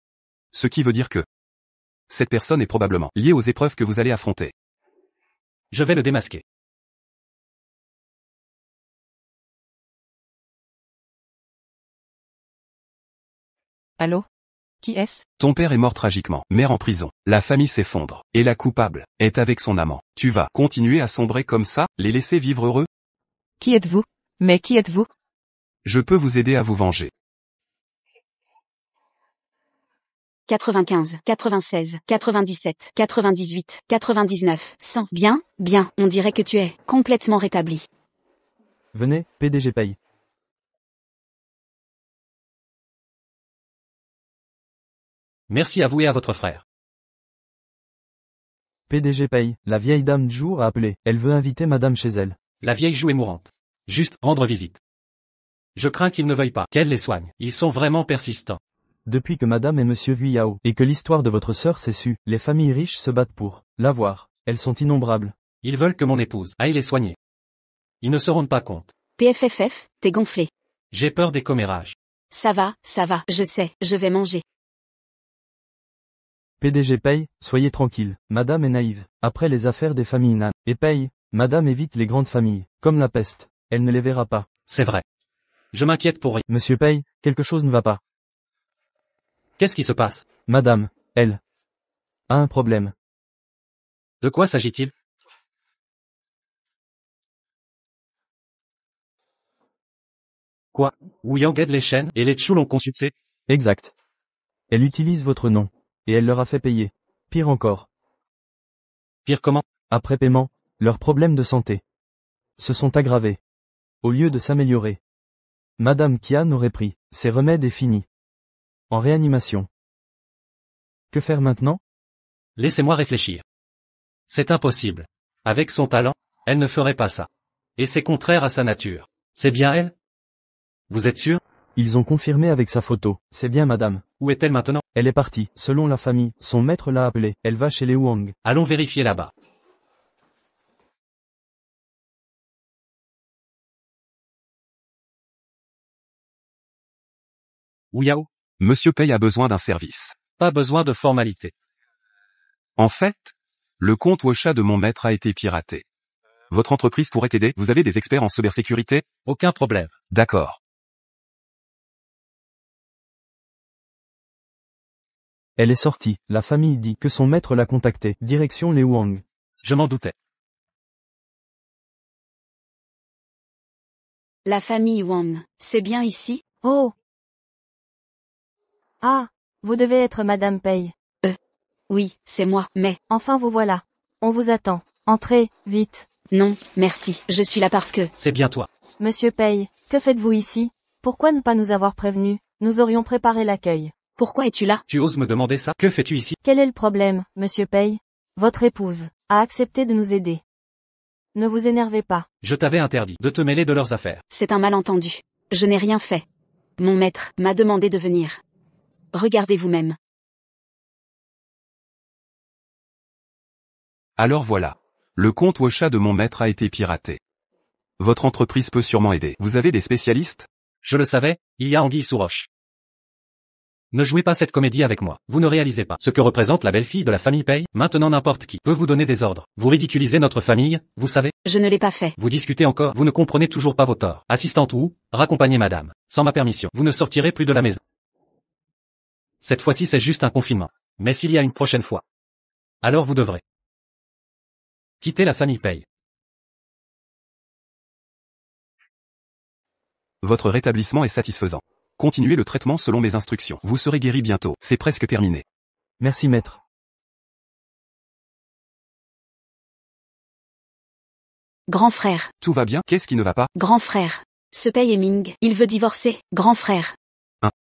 S3: Ce qui veut dire que cette personne est probablement liée aux épreuves que vous allez affronter.
S2: Je vais le démasquer.
S6: Allô? Qui est-ce?
S3: Ton père est mort tragiquement, mère en prison. La famille s'effondre, et la coupable est avec son amant. Tu vas continuer à sombrer comme ça, les laisser vivre heureux?
S6: Qui êtes-vous? Mais qui êtes-vous?
S3: Je peux vous aider à vous venger.
S4: 95, 96, 97, 98, 99, 100. Bien, bien, on dirait que tu es complètement rétabli.
S1: Venez, PDG paye.
S2: Merci à vous et à votre frère.
S1: PDG paye. La vieille dame Zhou a appelé. Elle veut inviter madame chez elle.
S2: La vieille Jou est mourante. Juste rendre visite. Je crains qu'ils ne veuillent pas qu'elle les soigne. Ils sont vraiment persistants.
S1: Depuis que madame et monsieur Guyao, et que l'histoire de votre sœur s'est sue, les familles riches se battent pour la voir. Elles sont innombrables.
S2: Ils veulent que mon épouse aille les soigner. Ils ne se rendent pas compte.
S4: PFFF, t'es gonflé.
S2: J'ai peur des commérages.
S4: Ça va, je sais, je vais manger.
S1: PDG paye, soyez tranquille. Madame est naïve. Après les affaires des familles Nan et paye, madame évite les grandes familles, comme la peste. Elle ne les verra pas.
S2: C'est vrai. Je m'inquiète pour rien.
S1: Monsieur paye, quelque chose ne va pas.
S2: Qu'est-ce qui se passe?
S1: Madame, elle, a un problème.
S2: De quoi s'agit-il? Quoi? Wu Yang aide les chaînes et les Tchou l'ont consulté?
S1: Exact. Elle utilise votre nom. Et elle leur a fait payer. Pire encore.
S2: Pire comment?
S1: Après paiement, leurs problèmes de santé se sont aggravés. Au lieu de s'améliorer. Madame Kian aurait pris ses remèdes et fini. En réanimation. Que faire maintenant?
S2: Laissez-moi réfléchir. C'est impossible. Avec son talent, elle ne ferait pas ça. Et c'est contraire à sa nature. C'est bien elle? Vous êtes sûr?
S1: Ils ont confirmé avec sa photo. C'est bien madame.
S2: Où est-elle maintenant?
S1: Elle est partie. Selon la famille, son maître l'a appelée. Elle va chez les Wang.
S2: Allons vérifier là-bas. Wu Yao?
S3: Monsieur Pei a besoin d'un service.
S2: Pas besoin de formalité.
S3: En fait, le compte Washa de mon maître a été piraté. Votre entreprise pourrait aider? Vous avez des experts en cybersécurité?
S2: Aucun problème.
S3: D'accord.
S1: Elle est sortie. La famille dit que son maître l'a contactée. Direction les Wang.
S2: Je m'en doutais.
S4: La famille Wang, c'est bien ici?
S7: Oh! Ah! Vous devez être madame Pei.
S4: Oui, c'est moi, mais...
S7: Enfin vous voilà. On vous attend. Entrez, vite.
S4: Non, merci, je suis là parce que...
S2: C'est bien toi.
S7: Monsieur Pei, que faites-vous ici? Pourquoi ne pas nous avoir prévenus? Nous aurions préparé l'accueil.
S4: Pourquoi es-tu là?
S2: Tu oses me demander ça? Que fais-tu ici?
S7: Quel est le problème, monsieur Pei? Votre épouse a accepté de nous aider. Ne vous énervez pas.
S2: Je t'avais interdit de te mêler de leurs affaires.
S4: C'est un malentendu. Je n'ai rien fait. Mon maître m'a demandé de venir. Regardez vous-même.
S3: Alors voilà. Le compte Washa de mon maître a été piraté. Votre entreprise peut sûrement aider. Vous avez des spécialistes?
S2: Je le savais, il y a anguille sous roche. Ne jouez pas cette comédie avec moi. Vous ne réalisez pas ce que représente la belle-fille de la famille Pei. Maintenant n'importe qui peut vous donner des ordres. Vous ridiculisez notre famille, vous savez.
S4: Je ne l'ai pas fait.
S2: Vous discutez encore, vous ne comprenez toujours pas vos torts. Assistante Wu, raccompagnez madame. Sans ma permission, vous ne sortirez plus de la maison. Cette fois-ci c'est juste un confinement. Mais s'il y a une prochaine fois, alors vous devrez quitter la famille Pei.
S3: Votre rétablissement est satisfaisant. Continuez le traitement selon mes instructions. Vous serez guéri bientôt. C'est presque terminé.
S1: Merci maître.
S4: Grand frère,
S3: Tout va bien? Qu'est-ce qui ne va pas?
S4: grand frère. Ce Pei et Ming, il veut divorcer. Grand frère.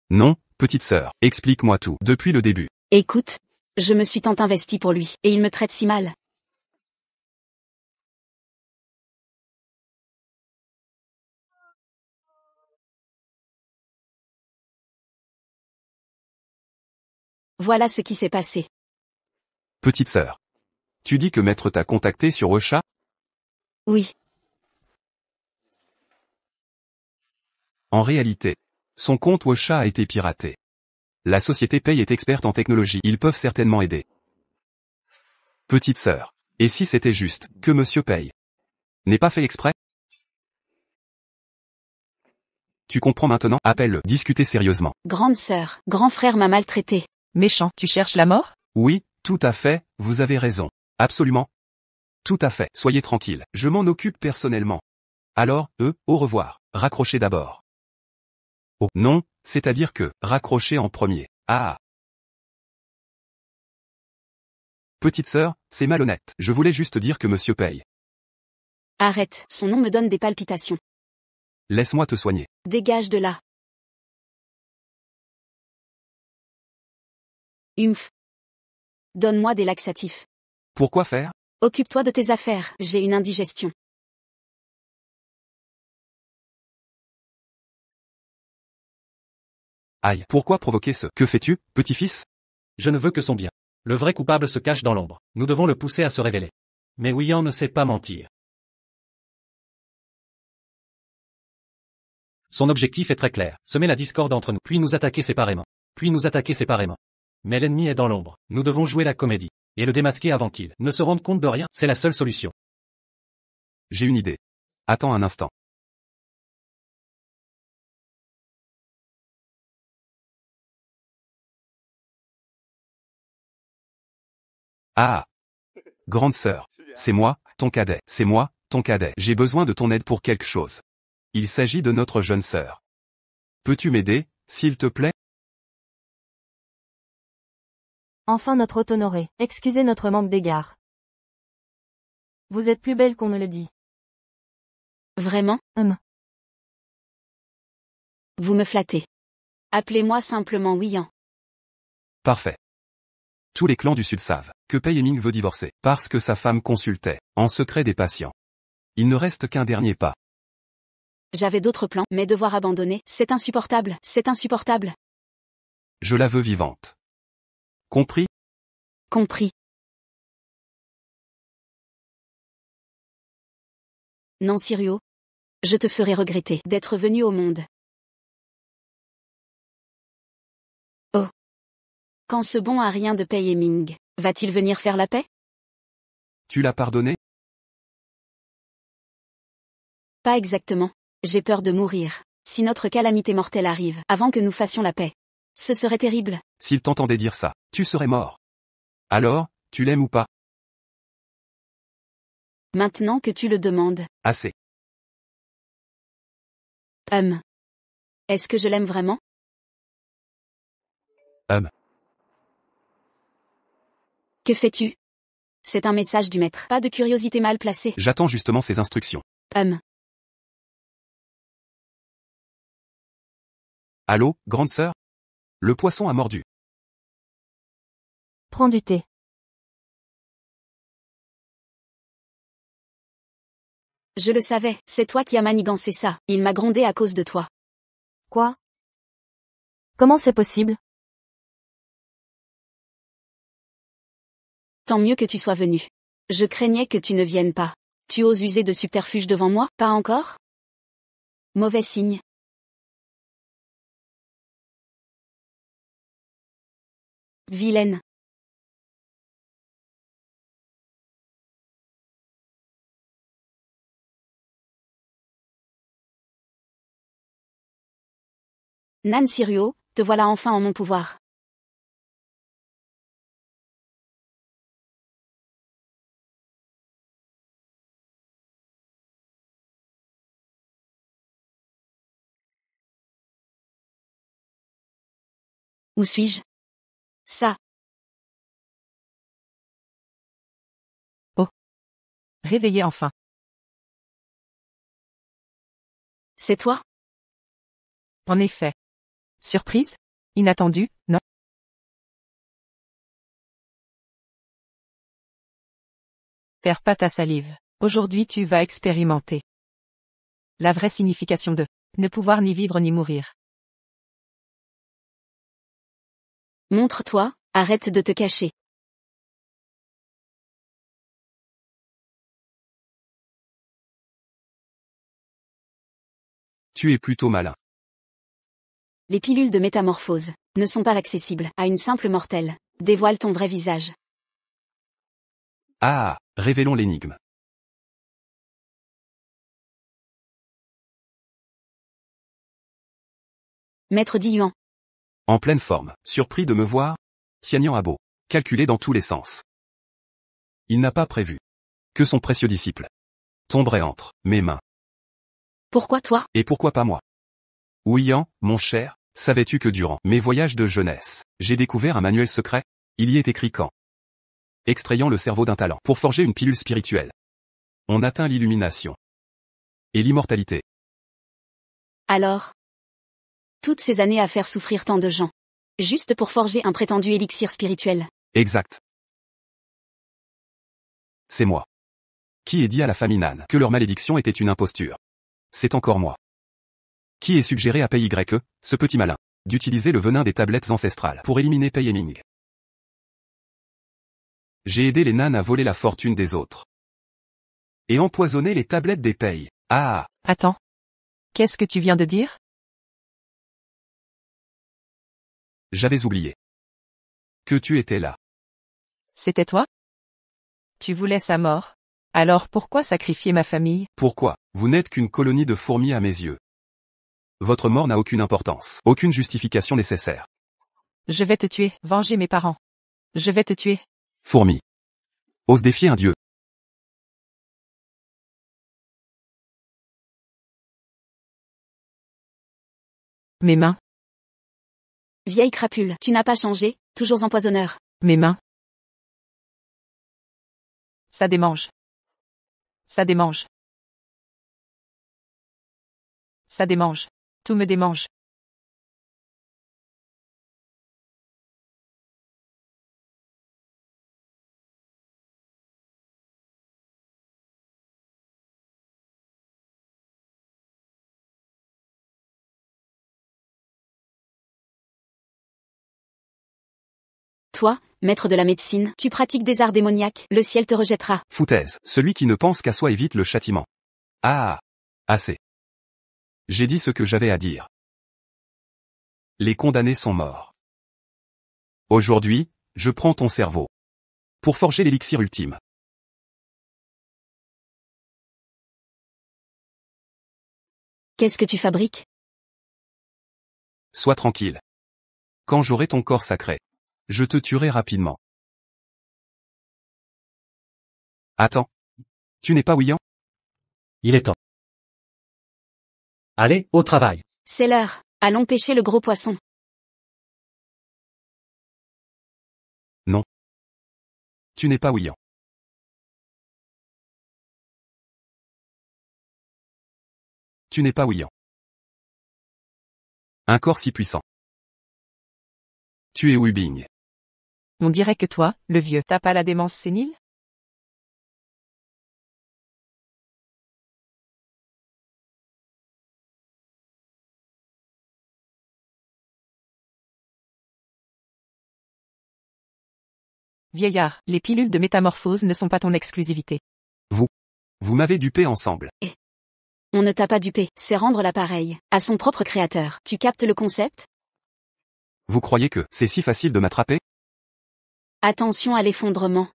S3: Non, petite sœur. Explique-moi tout. Depuis le début.
S4: Écoute, je me suis tant investi pour lui, et il me traite si mal. Voilà ce qui s'est passé.
S3: Petite sœur. Tu dis que maître t'a contacté sur Ocha?
S4: Oui.
S3: En réalité, son compte Ocha a été piraté. La société Paye est experte en technologie, ils peuvent certainement aider. Petite sœur. Et si c'était juste, que monsieur Paye n'est pas fait exprès? Tu comprends maintenant? Appelle-le, discutez sérieusement.
S4: Grande sœur, grand frère m'a maltraité.
S6: Méchant, tu cherches la mort?
S3: Oui, tout à fait, vous avez raison. Absolument. Tout à fait, soyez tranquille, je m'en occupe personnellement. Alors, au revoir, raccrochez d'abord. Oh, non, c'est-à-dire que, raccrochez en premier. Ah. Petite sœur, c'est malhonnête, je voulais juste dire que monsieur Paye.
S4: Arrête, son nom me donne des palpitations.
S3: Laisse-moi te soigner.
S4: Dégage de là. Humph. Donne-moi des laxatifs.
S3: Pourquoi faire?
S4: Occupe-toi de tes affaires, j'ai une indigestion.
S3: Aïe, pourquoi provoquer ce? Que fais-tu, petit-fils?
S2: Je ne veux que son bien. Le vrai coupable se cache dans l'ombre. Nous devons le pousser à se révéler. Mais Ouyan ne sait pas mentir. Son objectif est très clair, semer la discorde entre nous, puis nous attaquer séparément. Mais l'ennemi est dans l'ombre, nous devons jouer la comédie, et le démasquer avant qu'il ne se rende compte de rien, c'est la seule solution.
S3: J'ai une idée. Attends un instant. Ah. Grande sœur. C'est moi, ton cadet. C'est moi, ton cadet. J'ai besoin de ton aide pour quelque chose. Il s'agit de notre jeune sœur. Peux-tu m'aider, s'il te plaît?
S7: Enfin notre hôte honoré, excusez notre manque d'égard. Vous êtes plus belle qu'on ne le dit.
S4: Vraiment? Vous me flattez. Appelez-moi simplement Ouyan.
S3: Parfait. Tous les clans du Sud savent que Pei Ming veut divorcer, parce que sa femme consultait, en secret des patients. Il ne reste qu'un dernier pas.
S4: J'avais d'autres plans, mais devoir abandonner, c'est insupportable, c'est insupportable.
S3: Je la veux vivante. Compris?
S4: Compris. Non Sirio. Je te ferai regretter d'être venu au monde. Oh. Quand ce bon a rien de Pei Ming, va-t-il venir faire la paix?
S3: Tu l'as pardonné?
S4: Pas exactement. J'ai peur de mourir. Si notre calamité mortelle arrive, avant que nous fassions la paix. Ce serait terrible.
S3: S'il t'entendait dire ça, tu serais mort. Alors, tu l'aimes ou pas?
S4: Maintenant que tu le demandes.
S3: Assez.
S4: Est-ce que je l'aime vraiment? Que fais-tu? C'est un message du maître. Pas de curiosité mal placée.
S3: J'attends justement ses instructions. Allô, grande sœur? Le poisson a mordu.
S7: Prends du thé.
S4: Je le savais, c'est toi qui as manigancé ça. Il m'a grondé à cause de toi.
S7: Quoi? Comment c'est possible?
S4: Tant mieux que tu sois venu. Je craignais que tu ne viennes pas. Tu oses user de subterfuge devant moi, pas encore? Mauvais signe. Vilaine. Nan Sirio, te voilà enfin en mon pouvoir. Où suis-je? Ça.
S6: Réveillez enfin.
S4: C'est toi?
S6: En effet. Surprise? Inattendu, non? Perds pas ta salive. Aujourd'hui tu vas expérimenter la vraie signification de ne pouvoir ni vivre ni mourir.
S4: Montre-toi, arrête de te cacher.
S3: Tu es plutôt malin.
S4: Les pilules de métamorphose ne sont pas accessibles à une simple mortelle. Dévoile ton vrai visage.
S3: Ah, révélons l'énigme.
S4: Maître Diyuan.
S3: En pleine forme, surpris de me voir, Tian a beau calculer dans tous les sens. Il n'a pas prévu que son précieux disciple tomberait entre mes mains.
S4: Pourquoi toi?
S3: Et pourquoi pas moi? Ouian, mon cher, savais-tu que durant mes voyages de jeunesse, j'ai découvert un manuel secret? Il y est écrit qu'en extrayant le cerveau d'un talent pour forger une pilule spirituelle, on atteint l'illumination et l'immortalité.
S4: Alors? Toutes ces années à faire souffrir tant de gens. Juste pour forger un prétendu élixir spirituel.
S3: Exact. C'est moi. Qui ai dit à la famille Nan que leur malédiction était une imposture? C'est encore moi. Qui ai suggéré à PYE, ce petit malin, d'utiliser le venin des tablettes ancestrales pour éliminer Pei et Ming? J'ai aidé les Nan à voler la fortune des autres. Et empoisonner les tablettes des Pei. Ah!
S6: Attends. Qu'est-ce que tu viens de dire?
S3: J'avais oublié que tu étais là.
S6: C'était toi? Tu voulais sa mort. Alors pourquoi sacrifier ma famille?
S3: Pourquoi? Vous n'êtes qu'une colonie de fourmis à mes yeux. Votre mort n'a aucune importance, aucune justification nécessaire.
S6: Je vais te tuer, venger mes parents. Je vais te tuer.
S3: Fourmi. Ose défier un dieu.
S6: Mes mains,
S4: Vieille crapule, tu n'as pas changé, toujours empoisonneur.
S6: mes mains. Ça démange. Ça démange. Ça démange. Tout me démange.
S4: Toi, maître de la médecine, tu pratiques des arts démoniaques, le ciel te rejettera.
S3: Foutaise. Celui qui ne pense qu'à soi évite le châtiment. Ah! Assez. J'ai dit ce que j'avais à dire. Les condamnés sont morts. Aujourd'hui, je prends ton cerveau. Pour forger l'élixir ultime.
S4: Qu'est-ce que tu fabriques?
S3: Sois tranquille. Quand j'aurai ton corps sacré, je te tuerai rapidement. Attends. Tu n'es pas Ouian?
S2: Il est temps. Allez, au travail.
S4: C'est l'heure. Allons pêcher le gros poisson.
S3: Tu n'es pas Ouian. Tu n'es pas Ouian. Un corps si puissant. Tu es Wubing.
S6: On dirait que toi, le vieux, t'as pas la démence sénile? Vieillard, les pilules de métamorphose ne sont pas ton exclusivité.
S3: Vous m'avez dupé ensemble.
S4: On ne t'a pas dupé, c'est rendre l'appareil à son propre créateur. Tu captes le concept?
S3: Vous croyez que c'est si facile de m'attraper?
S4: Attention à l'effondrement.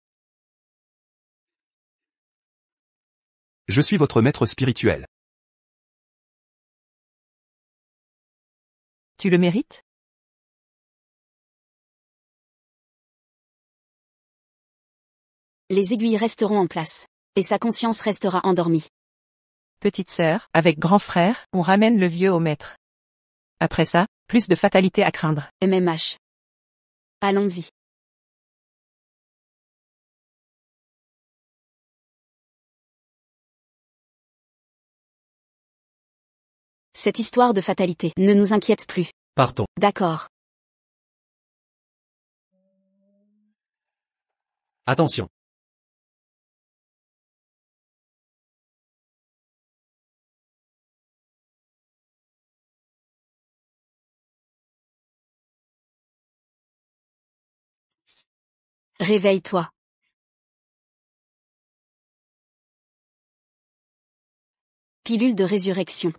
S3: Je suis votre maître spirituel.
S6: Tu le mérites?
S4: Les aiguilles resteront en place. Et sa conscience restera endormie.
S6: Petite sœur, avec grand frère, on ramène le vieux au maître. Après ça, plus de fatalité à craindre.
S4: MMH. Allons-y. Cette histoire de fatalité ne nous inquiète plus.
S2: Partons.
S4: D'accord.
S2: Attention.
S4: Réveille-toi. Pilule de résurrection.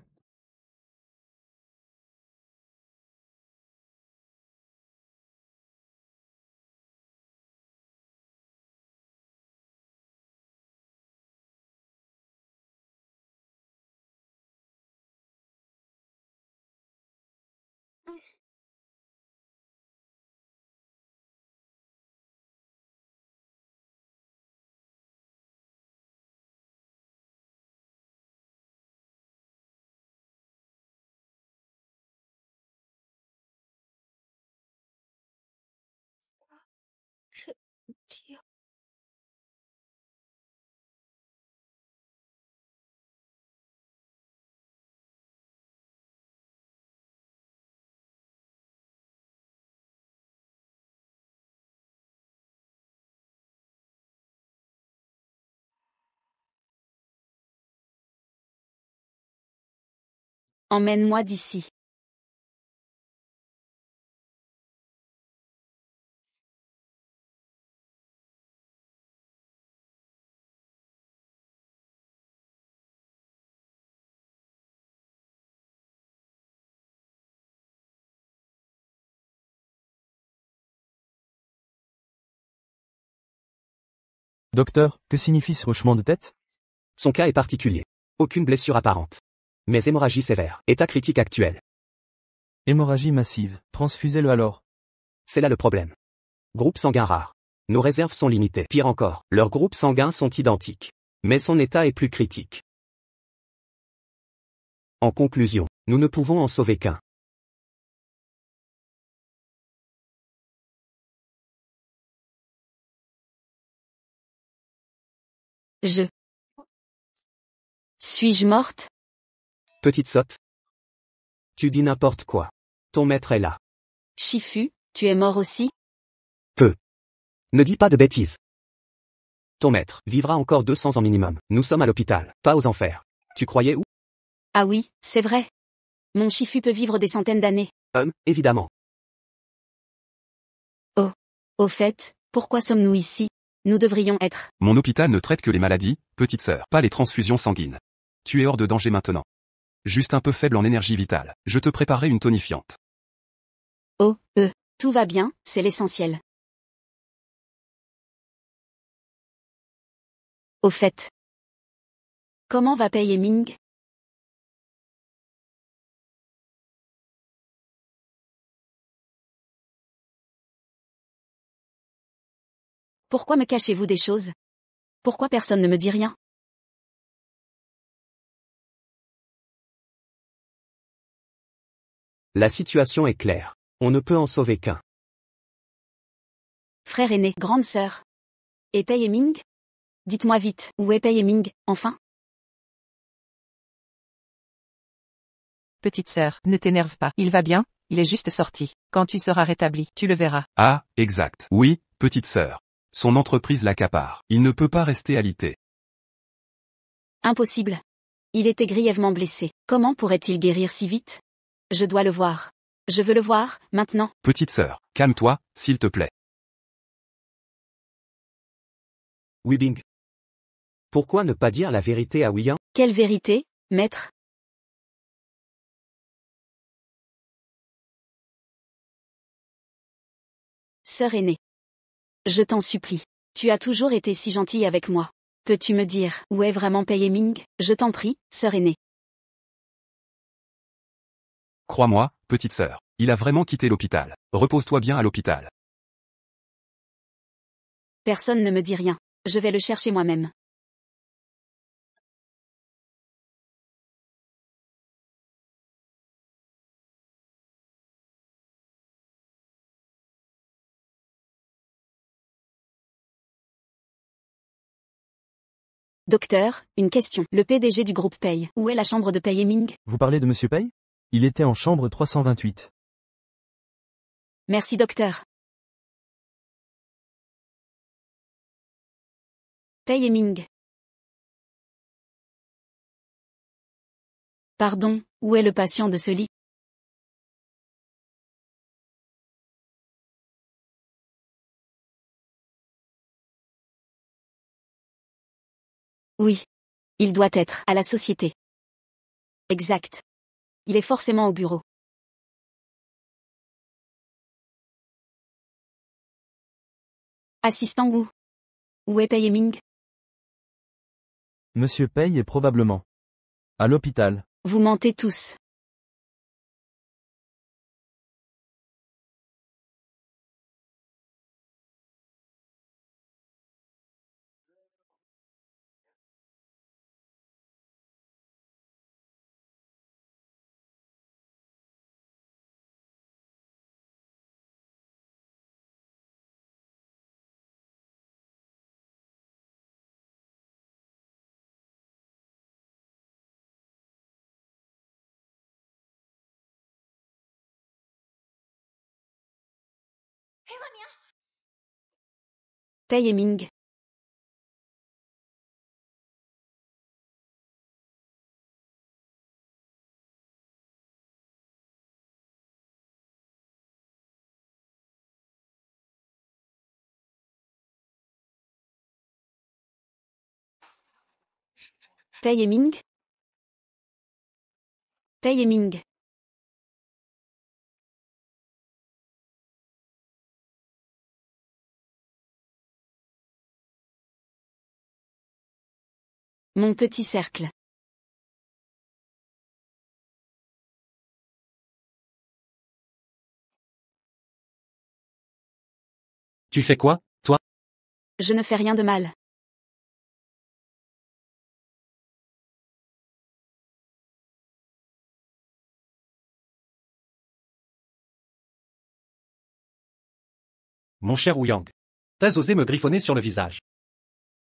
S4: Emmène-moi d'ici.
S1: Docteur, que signifie ce hochement de tête?
S5: Son cas est particulier. Aucune blessure apparente. Mais hémorragie sévère. État critique actuel.
S1: Hémorragie massive. Transfusez-le alors.
S5: C'est là le problème. Groupe sanguin rare. Nos réserves sont limitées. Pire encore, leurs groupes sanguins sont identiques. Mais son état est plus critique. En conclusion, nous ne pouvons en sauver qu'un.
S4: Suis-je morte?
S5: Petite sotte. Tu dis n'importe quoi. Ton maître est là.
S4: Shifu, tu es mort aussi?
S5: Ne dis pas de bêtises. Ton maître vivra encore 200 ans minimum. Nous sommes à l'hôpital, pas aux enfers. Tu croyais où?
S4: Ah oui, c'est vrai. Mon Shifu peut vivre des centaines d'années.
S5: Évidemment.
S4: Au fait, pourquoi sommes-nous ici? Nous devrions être.
S3: Mon hôpital ne traite que les maladies, petite sœur, pas les transfusions sanguines. Tu es hors de danger maintenant. Juste un peu faible en énergie vitale. Je te préparerai une tonifiante.
S4: Tout va bien, c'est l'essentiel. Au fait. Comment va Pei et Ming? Pourquoi me cachez-vous des choses? Pourquoi personne ne me dit rien?
S5: La situation est claire. On ne peut en sauver qu'un.
S4: Frère aîné, grande sœur. Et Pei et Ming? Dites-moi vite, où est Pei et Ming, enfin?
S6: Petite sœur, ne t'énerve pas. Il va bien, il est juste sorti. Quand tu seras rétabli, tu le verras.
S3: Ah, exact. Oui, petite sœur. Son entreprise l'accapare. Il ne peut pas rester alité.
S4: Impossible. Il était grièvement blessé. Comment pourrait-il guérir si vite? Je dois le voir. Je veux le voir, maintenant.
S3: Petite sœur, calme-toi, s'il te plaît.
S5: Wibing. Pourquoi ne pas dire la vérité à Wiyan?
S4: Quelle vérité, maître? Sœur aînée. Je t'en supplie. Tu as toujours été si gentille avec moi. Peux-tu me dire où est vraiment Pei et Ming? Je t'en prie, sœur aînée.
S3: Crois-moi, petite sœur, il a vraiment quitté l'hôpital. Repose-toi bien à l'hôpital.
S4: Personne ne me dit rien. Je vais le chercher moi-même. Docteur, une question. Le PDG du groupe Pei. Où est la chambre de Pei et Ming?
S1: Vous parlez de Monsieur Pei? Il était en chambre 328.
S4: Merci docteur. Pei et Ming. Pardon, où est le patient de ce lit? Oui. Il doit être à la société. Exact. Il est forcément au bureau. Assistant Wu. Où est Pei et Ming?
S1: Monsieur Pei est probablement à l'hôpital.
S4: Vous mentez tous. Pei et Ming. Pei et Ming. Pei et Ming. Mon petit cercle.
S2: Tu fais quoi, toi?
S4: Je ne fais rien de mal.
S2: Mon cher Wu Yang. T'as osé me griffonner sur le visage.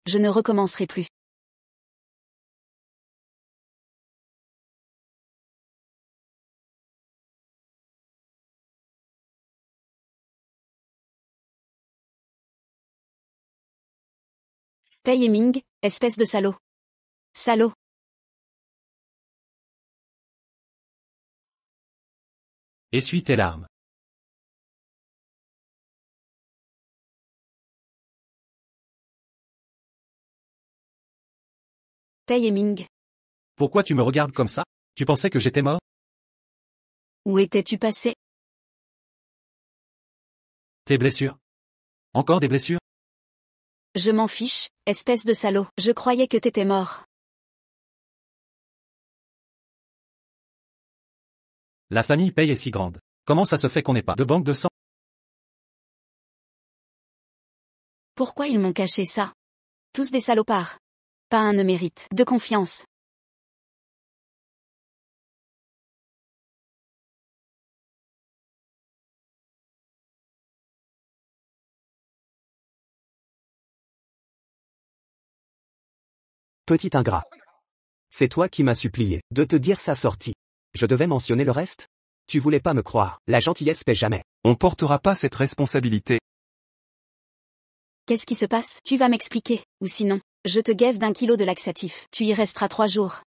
S4: Je ne recommencerai plus. Pei et Ming, espèce de salaud. Salaud.
S2: Essuie tes larmes.
S4: Pei et Ming.
S2: Pourquoi tu me regardes comme ça? Tu pensais que j'étais mort?
S4: Où étais-tu passé?
S2: Tes blessures? Encore des blessures?
S4: Je m'en fiche, espèce de salaud. Je croyais que t'étais mort.
S2: La famille Pei est si grande. Comment ça se fait qu'on n'ait pas de banque de sang?
S4: Pourquoi ils m'ont caché ça? Tous des salopards. Pas un ne mérite de confiance.
S5: Petit ingrat. C'est toi qui m'as supplié de te dire sa sortie. Je devais mentionner le reste? Tu voulais pas me croire, la gentillesse paie jamais.
S3: On portera pas cette responsabilité.
S4: Qu'est-ce qui se passe? Tu vas m'expliquer, ou sinon, je te gave d'1 kilo de laxatif. Tu y resteras 3 jours.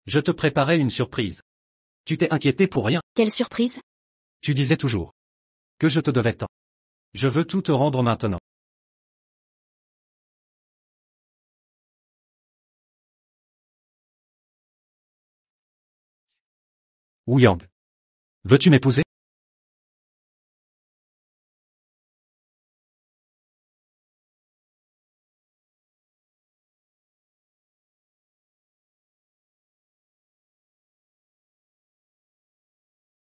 S2: Je te préparais une surprise. Tu t'es inquiété pour rien.
S4: Quelle surprise?
S2: Tu disais toujours que je te devais tant. Je veux tout te rendre maintenant. Wu Yang. Veux-tu m'épouser?